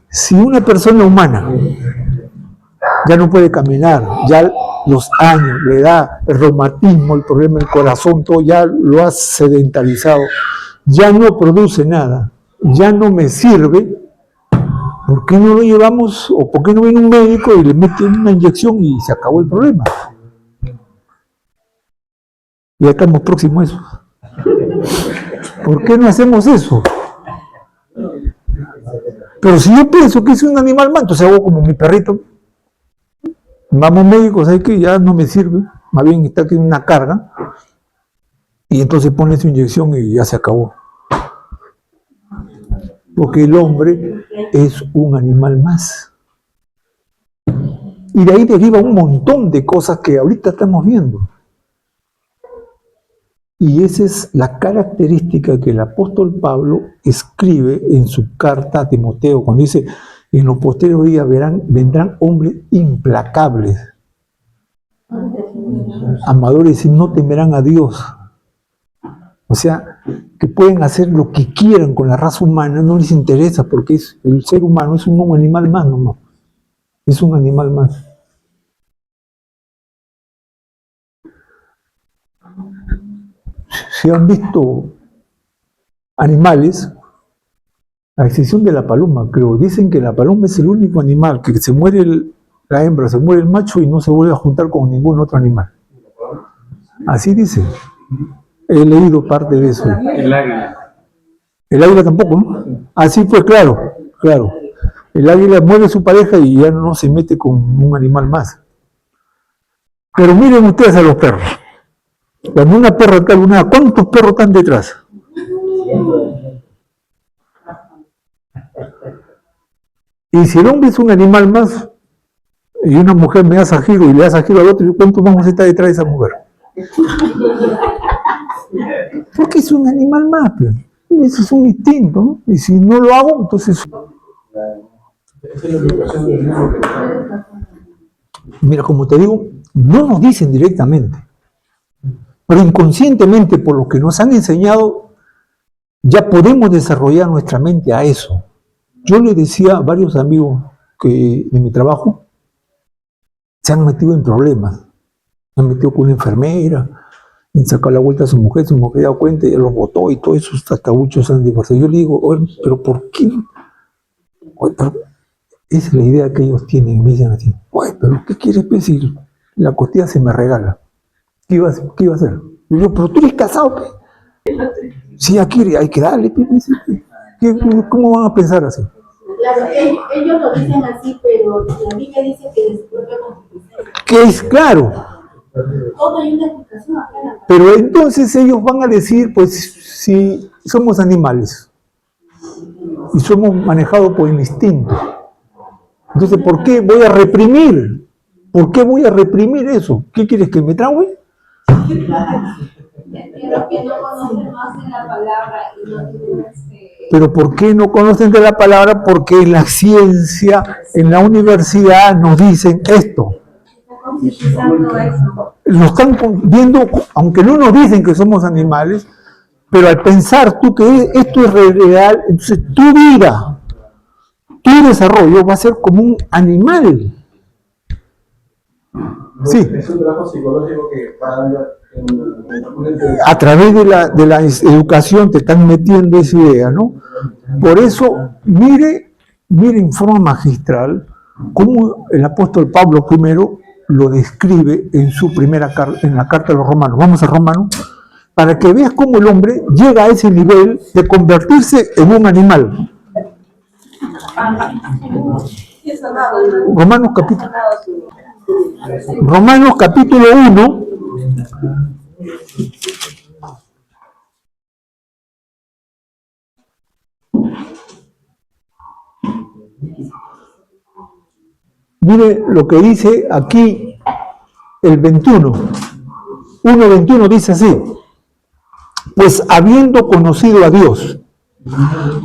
Speaker 1: Si una persona humana ya no puede caminar, ya los años, la edad, el reumatismo, el problema del corazón, todo ya lo has sedentarizado, ya no produce nada, ya no me sirve, ¿por qué no lo llevamos o por qué no viene un médico y le mete una inyección y se acabó el problema? Ya estamos próximos a eso. ¿Por qué no hacemos eso? Pero si yo pienso que es un animal más, entonces hago como mi perrito. Vamos médicos, ¿sabes qué? Ya no me sirve, más bien está aquí una carga, y entonces pone su inyección y ya se acabó. Porque el hombre es un animal más. Y de ahí deriva un montón de cosas que ahorita estamos viendo. Y esa es la característica que el apóstol Pablo escribe en su carta a Timoteo, cuando dice, en los posteriores días vendrán hombres implacables, amadores y no temerán a Dios. O sea, que pueden hacer lo que quieran con la raza humana, no les interesa, porque el ser humano es un animal más, no, es un animal más. Si han visto animales, a excepción de la paloma, creo, dicen que la paloma es el único animal que se muere la hembra, se muere el macho y no se vuelve a juntar con ningún otro animal. Así dice. He leído parte de eso.
Speaker 3: El águila.
Speaker 1: El águila tampoco, ¿no? Así fue, claro. El águila muere a su pareja y ya no se mete con un animal más. Pero miren ustedes a los perros. Cuando una perra está lunada, ¿cuántos perros están detrás? Y si el hombre es un animal más, y una mujer me hace giro y le hace giro al otro, ¿cuántos vamos a estar detrás de esa mujer? Porque es un animal más, pero ese es un instinto, ¿no? Y si no lo hago, entonces
Speaker 4: Esa es la educación del libro que está.
Speaker 1: Mira, como te digo, no nos dicen directamente, pero inconscientemente, por lo que nos han enseñado, ya podemos desarrollar nuestra mente a eso. Yo le decía a varios amigos que de mi trabajo se han metido en problemas. Se han metido con una enfermera, han sacado la vuelta a su mujer se ha dado cuenta y los botó y todos esos tacabuchos se han divorciado. Yo le digo, oye, pero ¿por qué? Oye, pero esa es la idea que ellos tienen. Me dicen así, oye, pero ¿qué quieres decir? La costilla se me regala. ¿Qué iba a hacer? Yo digo, pero tú eres casado, ¿qué? Sí, aquí hay que darle, ¿qué? ¿Cómo van a pensar así?
Speaker 2: Claro, ellos lo dicen así, pero la Biblia dice que de su propia concupiscencia.
Speaker 1: Que es claro.
Speaker 2: Todo hay una explicación acá en la palabra.
Speaker 1: Pero entonces ellos van a decir, pues, si somos animales y somos manejados por el instinto, entonces, ¿por qué voy a reprimir? ¿Por qué voy a reprimir eso? ¿Qué quieres, que me traume?
Speaker 2: Pero que no conocen más de la palabra y no tienen
Speaker 1: Pero ¿por qué no conocen de la palabra? Porque en la ciencia, en la universidad nos dicen esto. Lo están viendo, aunque no nos dicen que somos animales, pero al pensar tú que esto es real, entonces tu vida, tu desarrollo va a ser como un animal. Sí.
Speaker 4: Es un trabajo psicológico que
Speaker 1: A través de la educación te están metiendo esa idea, ¿no? Por eso, mire en forma magistral cómo el apóstol Pablo primero lo describe en su primera en la carta a los romanos. Vamos a Romanos, para que veas cómo el hombre llega a ese nivel de convertirse en un animal. Romanos capítulo 1. Mire lo que dice aquí el 21. 1:21 dice así: pues habiendo conocido a Dios,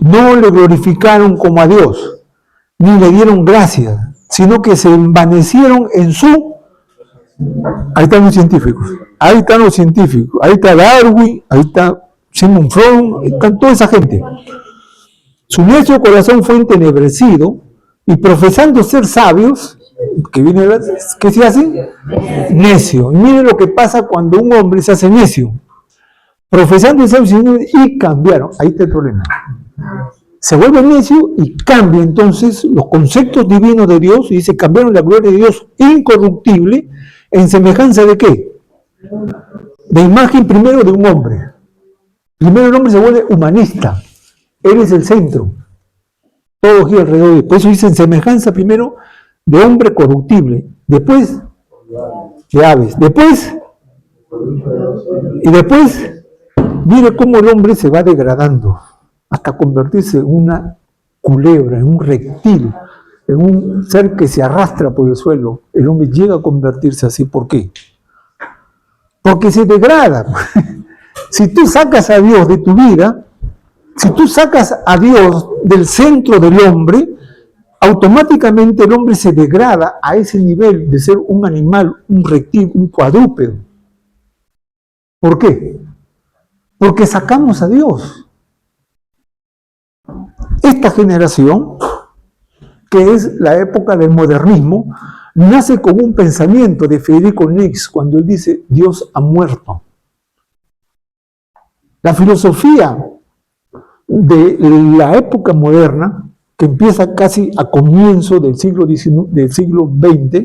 Speaker 1: no le glorificaron como a Dios, ni le dieron gracias, sino que se envanecieron en su... Ahí están los científicos, ahí está Darwin, ahí está Sigmund Freud, ahí están toda esa gente. Su necio corazón fue entenebrecido, y profesando ser sabios, ¿qué se hace? Necio. Y miren lo que pasa cuando un hombre se hace necio. Profesando ser sabios y cambiaron. Ahí está el problema. Se vuelve necio y cambia entonces los conceptos divinos de Dios, y dice, cambiaron la gloria de Dios incorruptible en semejanza de ¿qué? De imagen primero de un hombre. Primero el hombre se vuelve humanista. Él es el centro. Todo gira alrededor de él. Por eso dice en semejanza primero de hombre corruptible, después de aves, después, mire cómo el hombre se va degradando hasta convertirse en una culebra, en un reptil, en un ser que se arrastra por el suelo. El hombre llega a convertirse así. ¿Por qué? Porque se degrada. Si tú sacas a Dios de tu vida, si tú sacas a Dios del centro del hombre, automáticamente el hombre se degrada a ese nivel de ser un animal, un reptil, un cuadrúpedo. ¿Por qué? Porque sacamos a Dios. Esta generación, que es la época del modernismo, nace con un pensamiento de Federico Nietzsche cuando él dice Dios ha muerto. La filosofía de la época moderna, que empieza casi a comienzo del siglo XX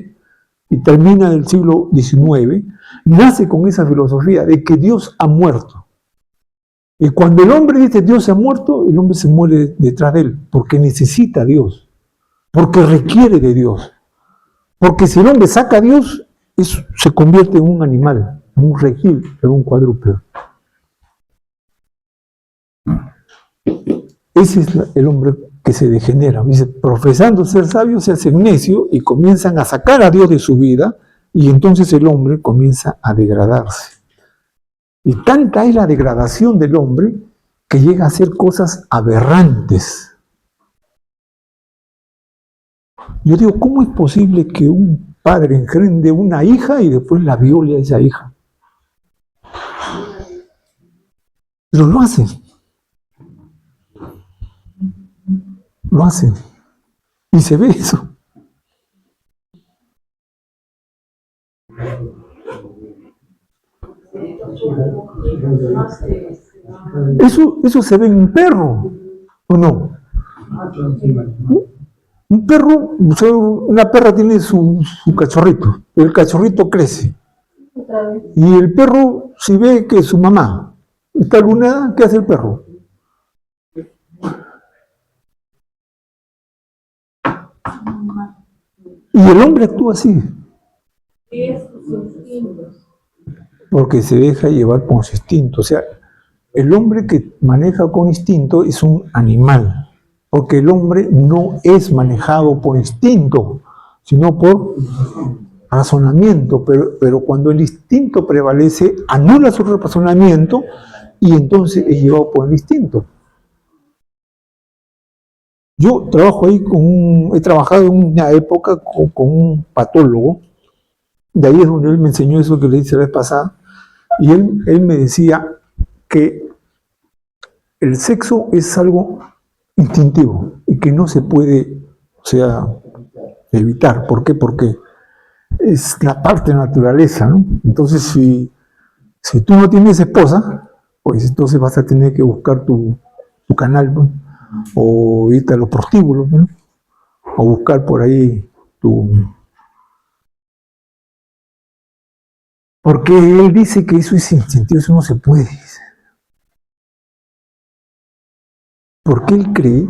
Speaker 1: y termina en el siglo XIX, nace con esa filosofía de que Dios ha muerto. Y cuando el hombre dice Dios ha muerto, el hombre se muere detrás de él, porque necesita a Dios, porque requiere de Dios. Porque si el hombre saca a Dios, eso se convierte en un animal, en un reptil, en un cuadrúpedo. Ese es el hombre que se degenera. Dice, profesando ser sabio, se hacen necio y comienzan a sacar a Dios de su vida, y entonces el hombre comienza a degradarse. Y tanta es la degradación del hombre que llega a hacer cosas aberrantes. Yo digo, ¿cómo es posible que un padre engendre una hija y después la viole a esa hija? Pero lo hacen. Lo hacen. Y se ve eso. Eso se ve en un perro, ¿o no? Un perro, una perra tiene su cachorrito, el cachorrito crece. Y el perro, si ve que su mamá está lunada, ¿qué hace el perro? Y el hombre actúa así. Porque se deja llevar por su instinto. O sea, el hombre que maneja con instinto es un animal. Porque el hombre no es manejado por instinto, sino por razonamiento. Pero cuando el instinto prevalece, anula su razonamiento y entonces es llevado por el instinto. Yo trabajo ahí he trabajado en una época con un patólogo. De ahí es donde él me enseñó eso que le hice la vez pasada. Y él me decía que el sexo es algo instintivo y que no se puede, o sea, evitar. ¿Por qué? Porque es la parte de la naturaleza, ¿no? Entonces, si tú no tienes esposa, pues entonces vas a tener que buscar tu canal, ¿no? O irte a los prostíbulos, ¿no? O buscar por ahí Porque él dice que eso es instintivo, eso no se puede. Porque él cree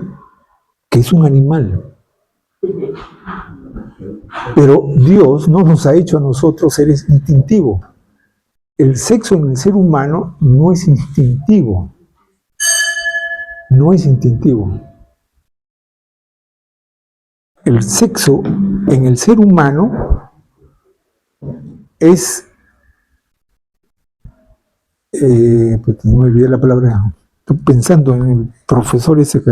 Speaker 1: que es un animal. Pero Dios no nos ha hecho a nosotros seres instintivos. El sexo en el ser humano no es instintivo. No es instintivo. El sexo en el ser humano es... pues no me olvidé la palabra. Estoy pensando en el profesor ese que...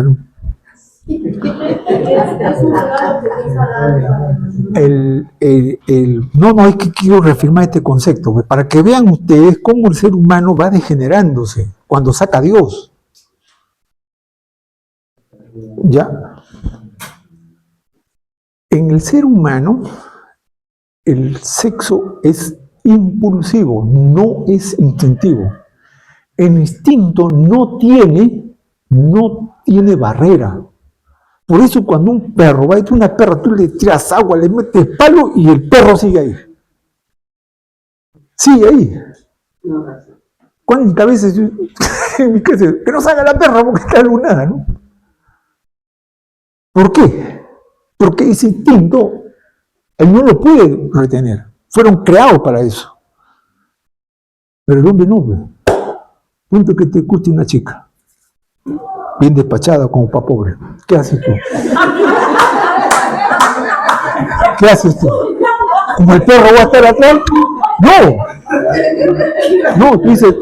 Speaker 1: No, es que quiero reafirmar este concepto, para que vean ustedes cómo el ser humano va degenerándose cuando saca a Dios. ¿Ya? En el ser humano, el sexo es impulsivo, no es instintivo. El instinto no tiene barrera. Por eso cuando un perro va a ir a una perra, tú le tiras agua, le metes palo y el perro sigue ahí. Sigue ahí. ¿Cuántas veces en mi casa, que no salga la perra porque está lunada, ¿no? ¿Por qué? Porque ese instinto él no lo puede retener. Fueron creados para eso. Pero el hombre no. Punto que te guste una chica. Bien despachada como para pobre. ¿Qué haces tú? ¿Qué haces tú? ¿Como el perro va a estar atrás? No, tú dices...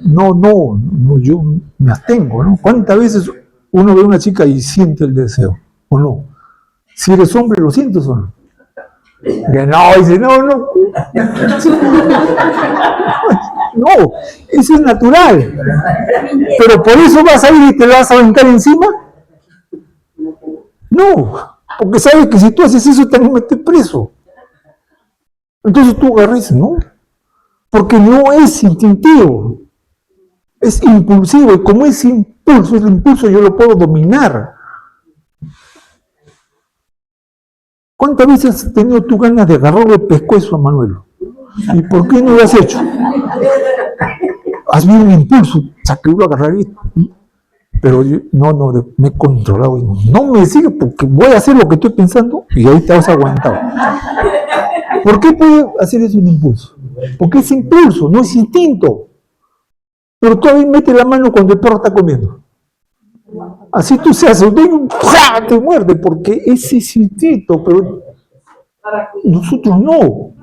Speaker 1: No, yo me abstengo, ¿no? ¿Cuántas veces uno ve a una chica y siente el deseo? ¿O no? Si eres hombre, ¿lo sientes o no? Que no, dice, no. No, eso es natural. Pero por eso vas a ir y te vas a aventar encima. No, porque sabes que si tú haces eso te metes preso. Entonces tú agarras, ¿no? Porque no es instintivo, es impulsivo. Y como es impulso, el impulso yo lo puedo dominar. ¿Cuántas veces has tenido tú ganas de agarrarle el pescuezo a Manuel? ¿Y por qué no lo has hecho? Has visto un impulso, saqué lo agarraré. Pero yo, me he controlado. No me sigue porque voy a hacer lo que estoy pensando y ahí te has aguantado. ¿Por qué puede hacer eso un impulso? Porque es impulso, no es instinto. Pero tú ahí metes la mano cuando el perro está comiendo. Así tú se hace, te muerde, porque ese es instinto, pero nosotros no.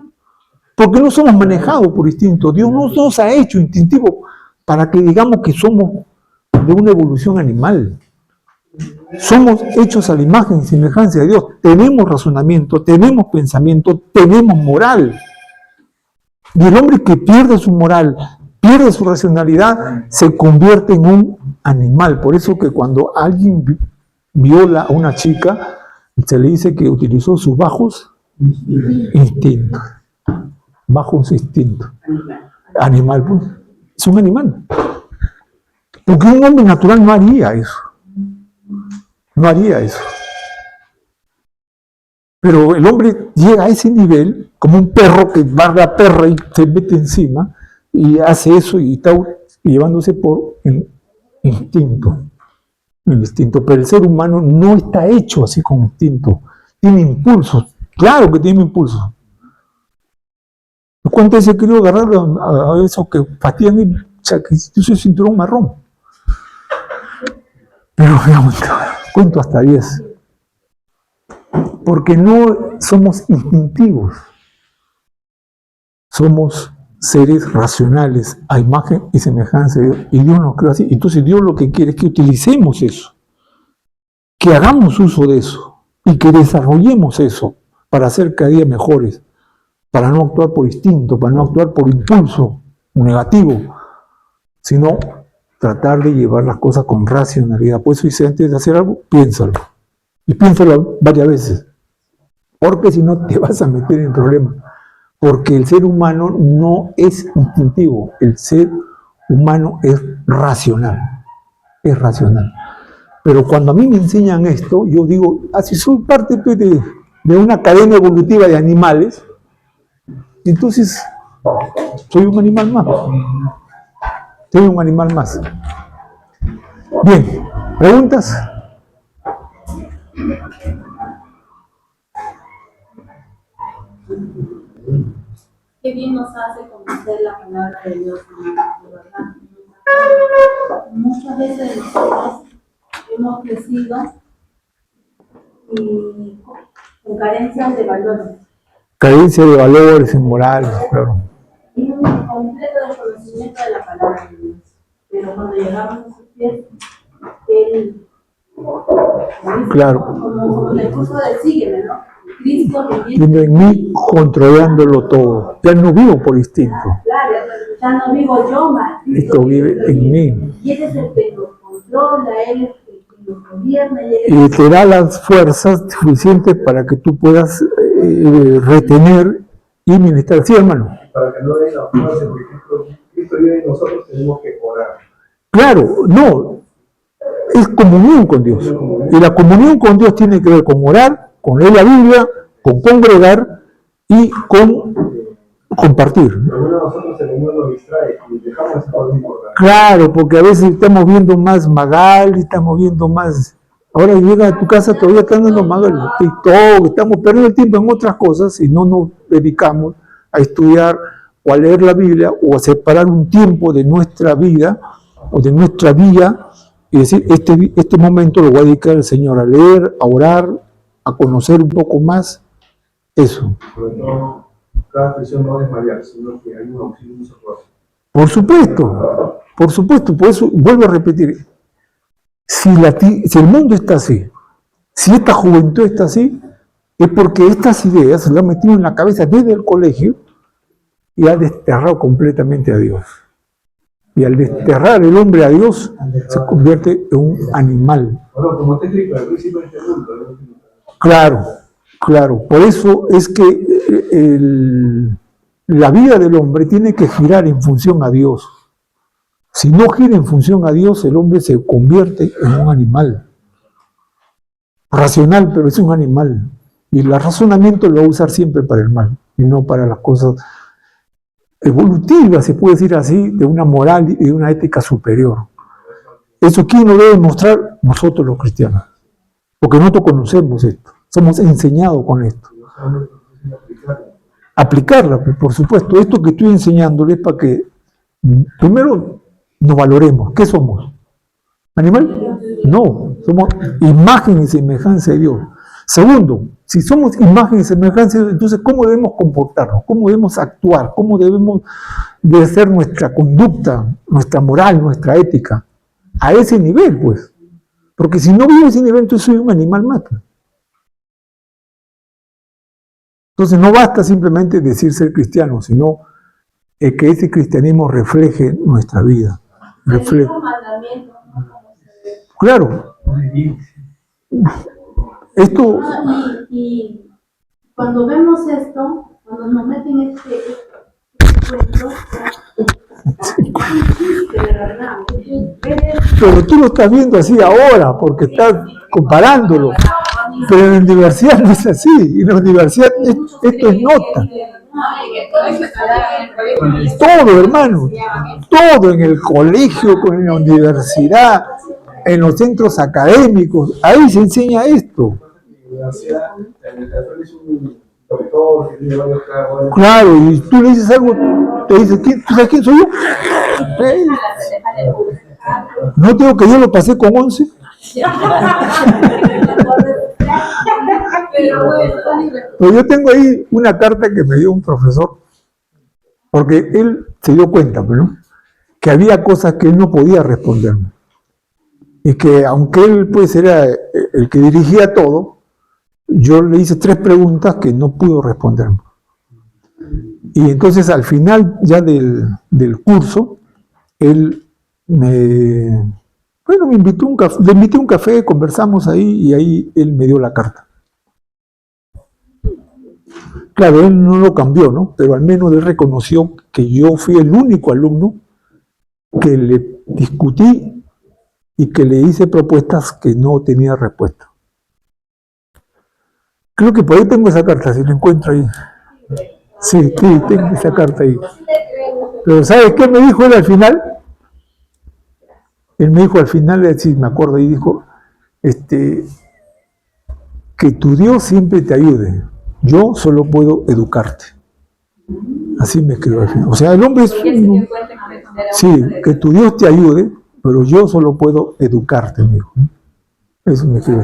Speaker 1: Porque no somos manejados por instinto. Dios no nos ha hecho instintivo para que digamos que somos de una evolución animal. Somos hechos a la imagen y semejanza de Dios. Tenemos razonamiento, tenemos pensamiento, tenemos moral. Y el hombre que pierde su moral, pierde su racionalidad, se convierte en un animal. Por eso que cuando alguien viola a una chica, se le dice que utilizó sus bajos instintos. Bajos instintos. Animal, pues. Es un animal. Porque un hombre natural no haría eso. No haría eso. Pero el hombre llega a ese nivel, como un perro que va a la perra y se mete encima, y hace eso y está llevándose por el instinto. El instinto. Pero el ser humano no está hecho así con instinto. Tiene impulsos. Claro que tiene impulsos. ¿Cuántas veces he querido agarrar a eso que fastidian y yo soy cinturón marrón? Pero digamos, cuento hasta 10. Porque no somos instintivos. Somos seres racionales a imagen y semejanza de Dios. Y Dios nos creó así. Entonces Dios lo que quiere es que utilicemos eso. Que hagamos uso de eso. Y que desarrollemos eso para ser cada día mejores. Para no actuar por instinto, para no actuar por impulso negativo. Sino tratar de llevar las cosas con racionalidad. Por eso dice, antes de hacer algo, piénsalo. Y piénsalo varias veces. Porque si no te vas a meter en problemas. Porque el ser humano no es instintivo. El ser humano es racional. Es racional. Pero cuando a mí me enseñan esto, yo digo, si soy parte de una cadena evolutiva de animales, entonces soy un animal más. Soy un animal más. Bien, ¿preguntas?
Speaker 2: Qué bien nos hace conocer la palabra de Dios, de verdad. Muchas veces nosotros hemos crecido y con carencias de valores.
Speaker 1: Carencia de valores, morales, claro.
Speaker 2: Y un completo desconocimiento de la palabra de Dios. Pero cuando llegamos a sus pies, Él,
Speaker 1: Claro.
Speaker 2: como el curso de Sígueme, ¿no? Cristo
Speaker 1: Vive en mí controlándolo todo. Ya no vivo por instinto.
Speaker 2: Claro, ya no vivo yo más.
Speaker 1: Cristo vive en mí.
Speaker 2: Y Él es el que nos controla, Él es el que nos gobierna.
Speaker 1: Y te da las fuerzas suficientes para que tú puedas retener y ministrar. Sí, hermano.
Speaker 4: Para que no den la frase, por ejemplo, Cristo vive en nosotros, tenemos que orar.
Speaker 1: Claro, no. Es comunión con Dios. Y la comunión con Dios tiene que ver con orar, con leer la Biblia, con congregar y con compartir.
Speaker 4: Algunos de nosotros el Señor nos distrae y dejamos esa cosa importante.
Speaker 1: Claro, porque a veces estamos viendo más Magali, estamos viendo más... Ahora llega a tu casa, todavía están dando Magali, TikTok, estamos perdiendo el tiempo en otras cosas y no nos dedicamos a estudiar o a leer la Biblia o a separar un tiempo de nuestra vida o de nuestra vida y decir, este momento lo voy a dedicar al Señor, a leer, a orar, a conocer un poco más, eso.
Speaker 4: Sobre todo, cada expresión no desmayar, sino que hay un auxilio y un socorro.
Speaker 1: Por supuesto, por eso vuelvo a repetir, si el mundo está así, si esta juventud está así, es porque estas ideas se las han metido en la cabeza desde el colegio y ha desterrado completamente a Dios. Y al desterrar el hombre a Dios, se convierte en un animal.
Speaker 4: Bueno, como está escrito al principio de este mundo, ¿no?
Speaker 1: Claro. Por eso es que la vida del hombre tiene que girar en función a Dios. Si no gira en función a Dios, el hombre se convierte en un animal. Racional, pero es un animal. Y el razonamiento lo va a usar siempre para el mal, y no para las cosas evolutivas, se puede decir así, de una moral y de una ética superior. ¿Eso quién lo debe mostrar? Nosotros los cristianos. Porque nosotros conocemos esto, somos enseñados con esto. Aplicarla, por supuesto. Esto que estoy enseñándoles para que, primero, nos valoremos. ¿Qué somos? ¿Animal? No, somos imagen y semejanza de Dios. Segundo, si somos imagen y semejanza de Dios, entonces ¿cómo debemos comportarnos? ¿Cómo debemos actuar? ¿Cómo debemos de ser nuestra conducta, nuestra moral, nuestra ética? A ese nivel, pues. Porque si no vivo ese nivel, entonces soy un animal mata. Entonces no basta simplemente decir ser cristiano, sino que ese cristianismo refleje nuestra vida. Refleje. Claro. Esto.
Speaker 2: Y cuando vemos esto, cuando nos meten este cuento, de verdad.
Speaker 1: Pero tú lo estás viendo así ahora, porque estás comparándolo. Pero en la universidad no es así. En la universidad esto es nota. Todo, hermano. Todo en el colegio, en la universidad, en los centros académicos. Ahí se enseña esto. Claro, y tú le dices algo, te dice, ¿tú sabes quién soy yo? No tengo que yo lo pasé con 11. Pero yo tengo ahí una carta que me dio un profesor, porque él se dio cuenta, ¿no?, que había cosas que él no podía responderme. Y que aunque él pues era el que dirigía todo, yo le hice 3 preguntas que no pudo responderme. Y entonces al final ya del curso, él me invitó le invité a un café, conversamos ahí y ahí él me dio la carta. Claro, él no lo cambió, ¿no? Pero al menos él reconoció que yo fui el único alumno que le discutí y que le hice propuestas que no tenía respuesta. Creo que por ahí tengo esa carta, si la encuentro ahí. Sí, tengo esa carta ahí. Pero ¿sabes qué me dijo él al final? Él me dijo al final, sí, me acuerdo, y dijo, que tu Dios siempre te ayude. Yo solo puedo educarte. Así me escribió al final. O sea, el hombre es... Sí, que tu Dios te ayude, pero yo solo puedo educarte, me dijo. Eso me escribió.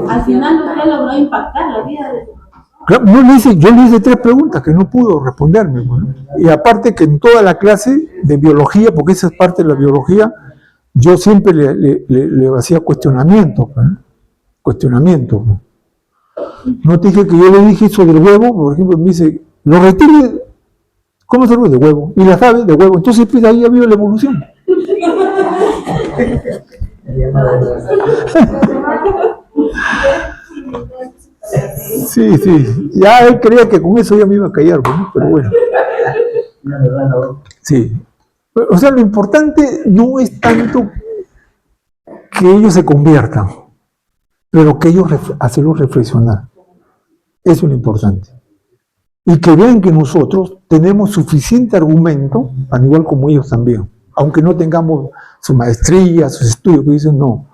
Speaker 2: Al final usted logró impactar la vida de su profesor.
Speaker 1: Claro, yo le hice 3 preguntas que no pudo responderme. ¿No? Y aparte que en toda la clase de biología, porque esa es parte de la biología, yo siempre le hacía cuestionamientos. ¿No? Cuestionamientos. ¿No? No te dije que yo le dije sobre el huevo, por ejemplo, me dice, lo retire, ¿cómo se de huevo? Y las aves de huevo. Entonces pues, ahí ha habido la evolución. Sí. Ya él creía que con eso ya me iba a callar, ¿no? Pero bueno. Sí. O sea, lo importante no es tanto que ellos se conviertan, pero que ellos hacerlos reflexionar. Eso es lo importante. Y que vean que nosotros tenemos suficiente argumento, al igual como ellos también. Aunque no tengamos su maestría, sus estudios, que dicen no.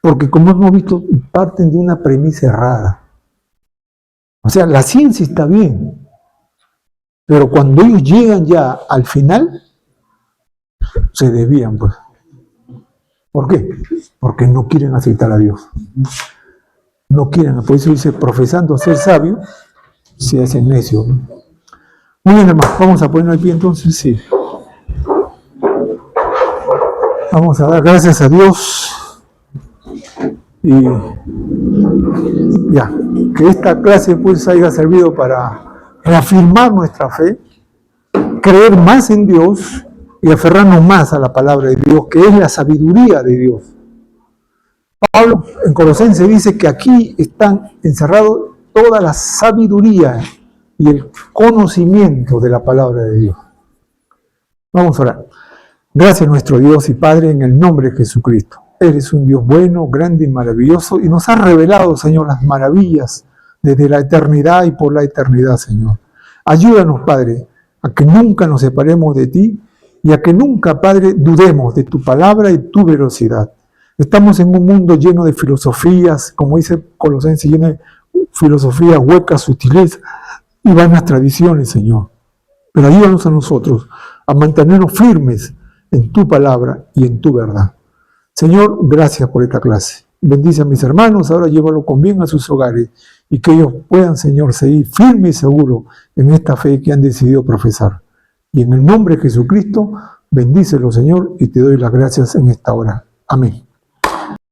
Speaker 1: Porque como hemos visto, parten de una premisa errada. O sea, la ciencia está bien. Pero cuando ellos llegan ya al final, se desvían, pues. ¿Por qué? Porque no quieren aceptar a Dios. No quieren, por eso dice, profesando ser sabio, se hacen necio. Muy bien, hermano, vamos a ponernos al pie entonces, sí. Vamos a dar gracias a Dios y ya, que esta clase pues haya servido para reafirmar nuestra fe, creer más en Dios y aferrarnos más a la palabra de Dios, que es la sabiduría de Dios. Pablo en Colosenses dice que aquí están encerrados toda la sabiduría y el conocimiento de la palabra de Dios. Vamos a orar. Gracias nuestro Dios y Padre, en el nombre de Jesucristo. Eres un Dios bueno, grande y maravilloso, y nos has revelado, Señor, las maravillas desde la eternidad y por la eternidad, Señor. Ayúdanos, Padre, a que nunca nos separemos de ti y a que nunca, Padre, dudemos de tu palabra y tu veracidad. Estamos en un mundo lleno de filosofías, como dice Colosenses, lleno de filosofías huecas, sutilezas y vanas tradiciones, Señor. Pero ayúdanos a nosotros a mantenernos firmes en tu palabra y en tu verdad. Señor, gracias por esta clase. Bendice a mis hermanos, ahora llévalo con bien a sus hogares y que ellos puedan, Señor, seguir firme y seguro en esta fe que han decidido profesar. Y en el nombre de Jesucristo, bendícelo, Señor, y te doy las gracias en esta hora. Amén.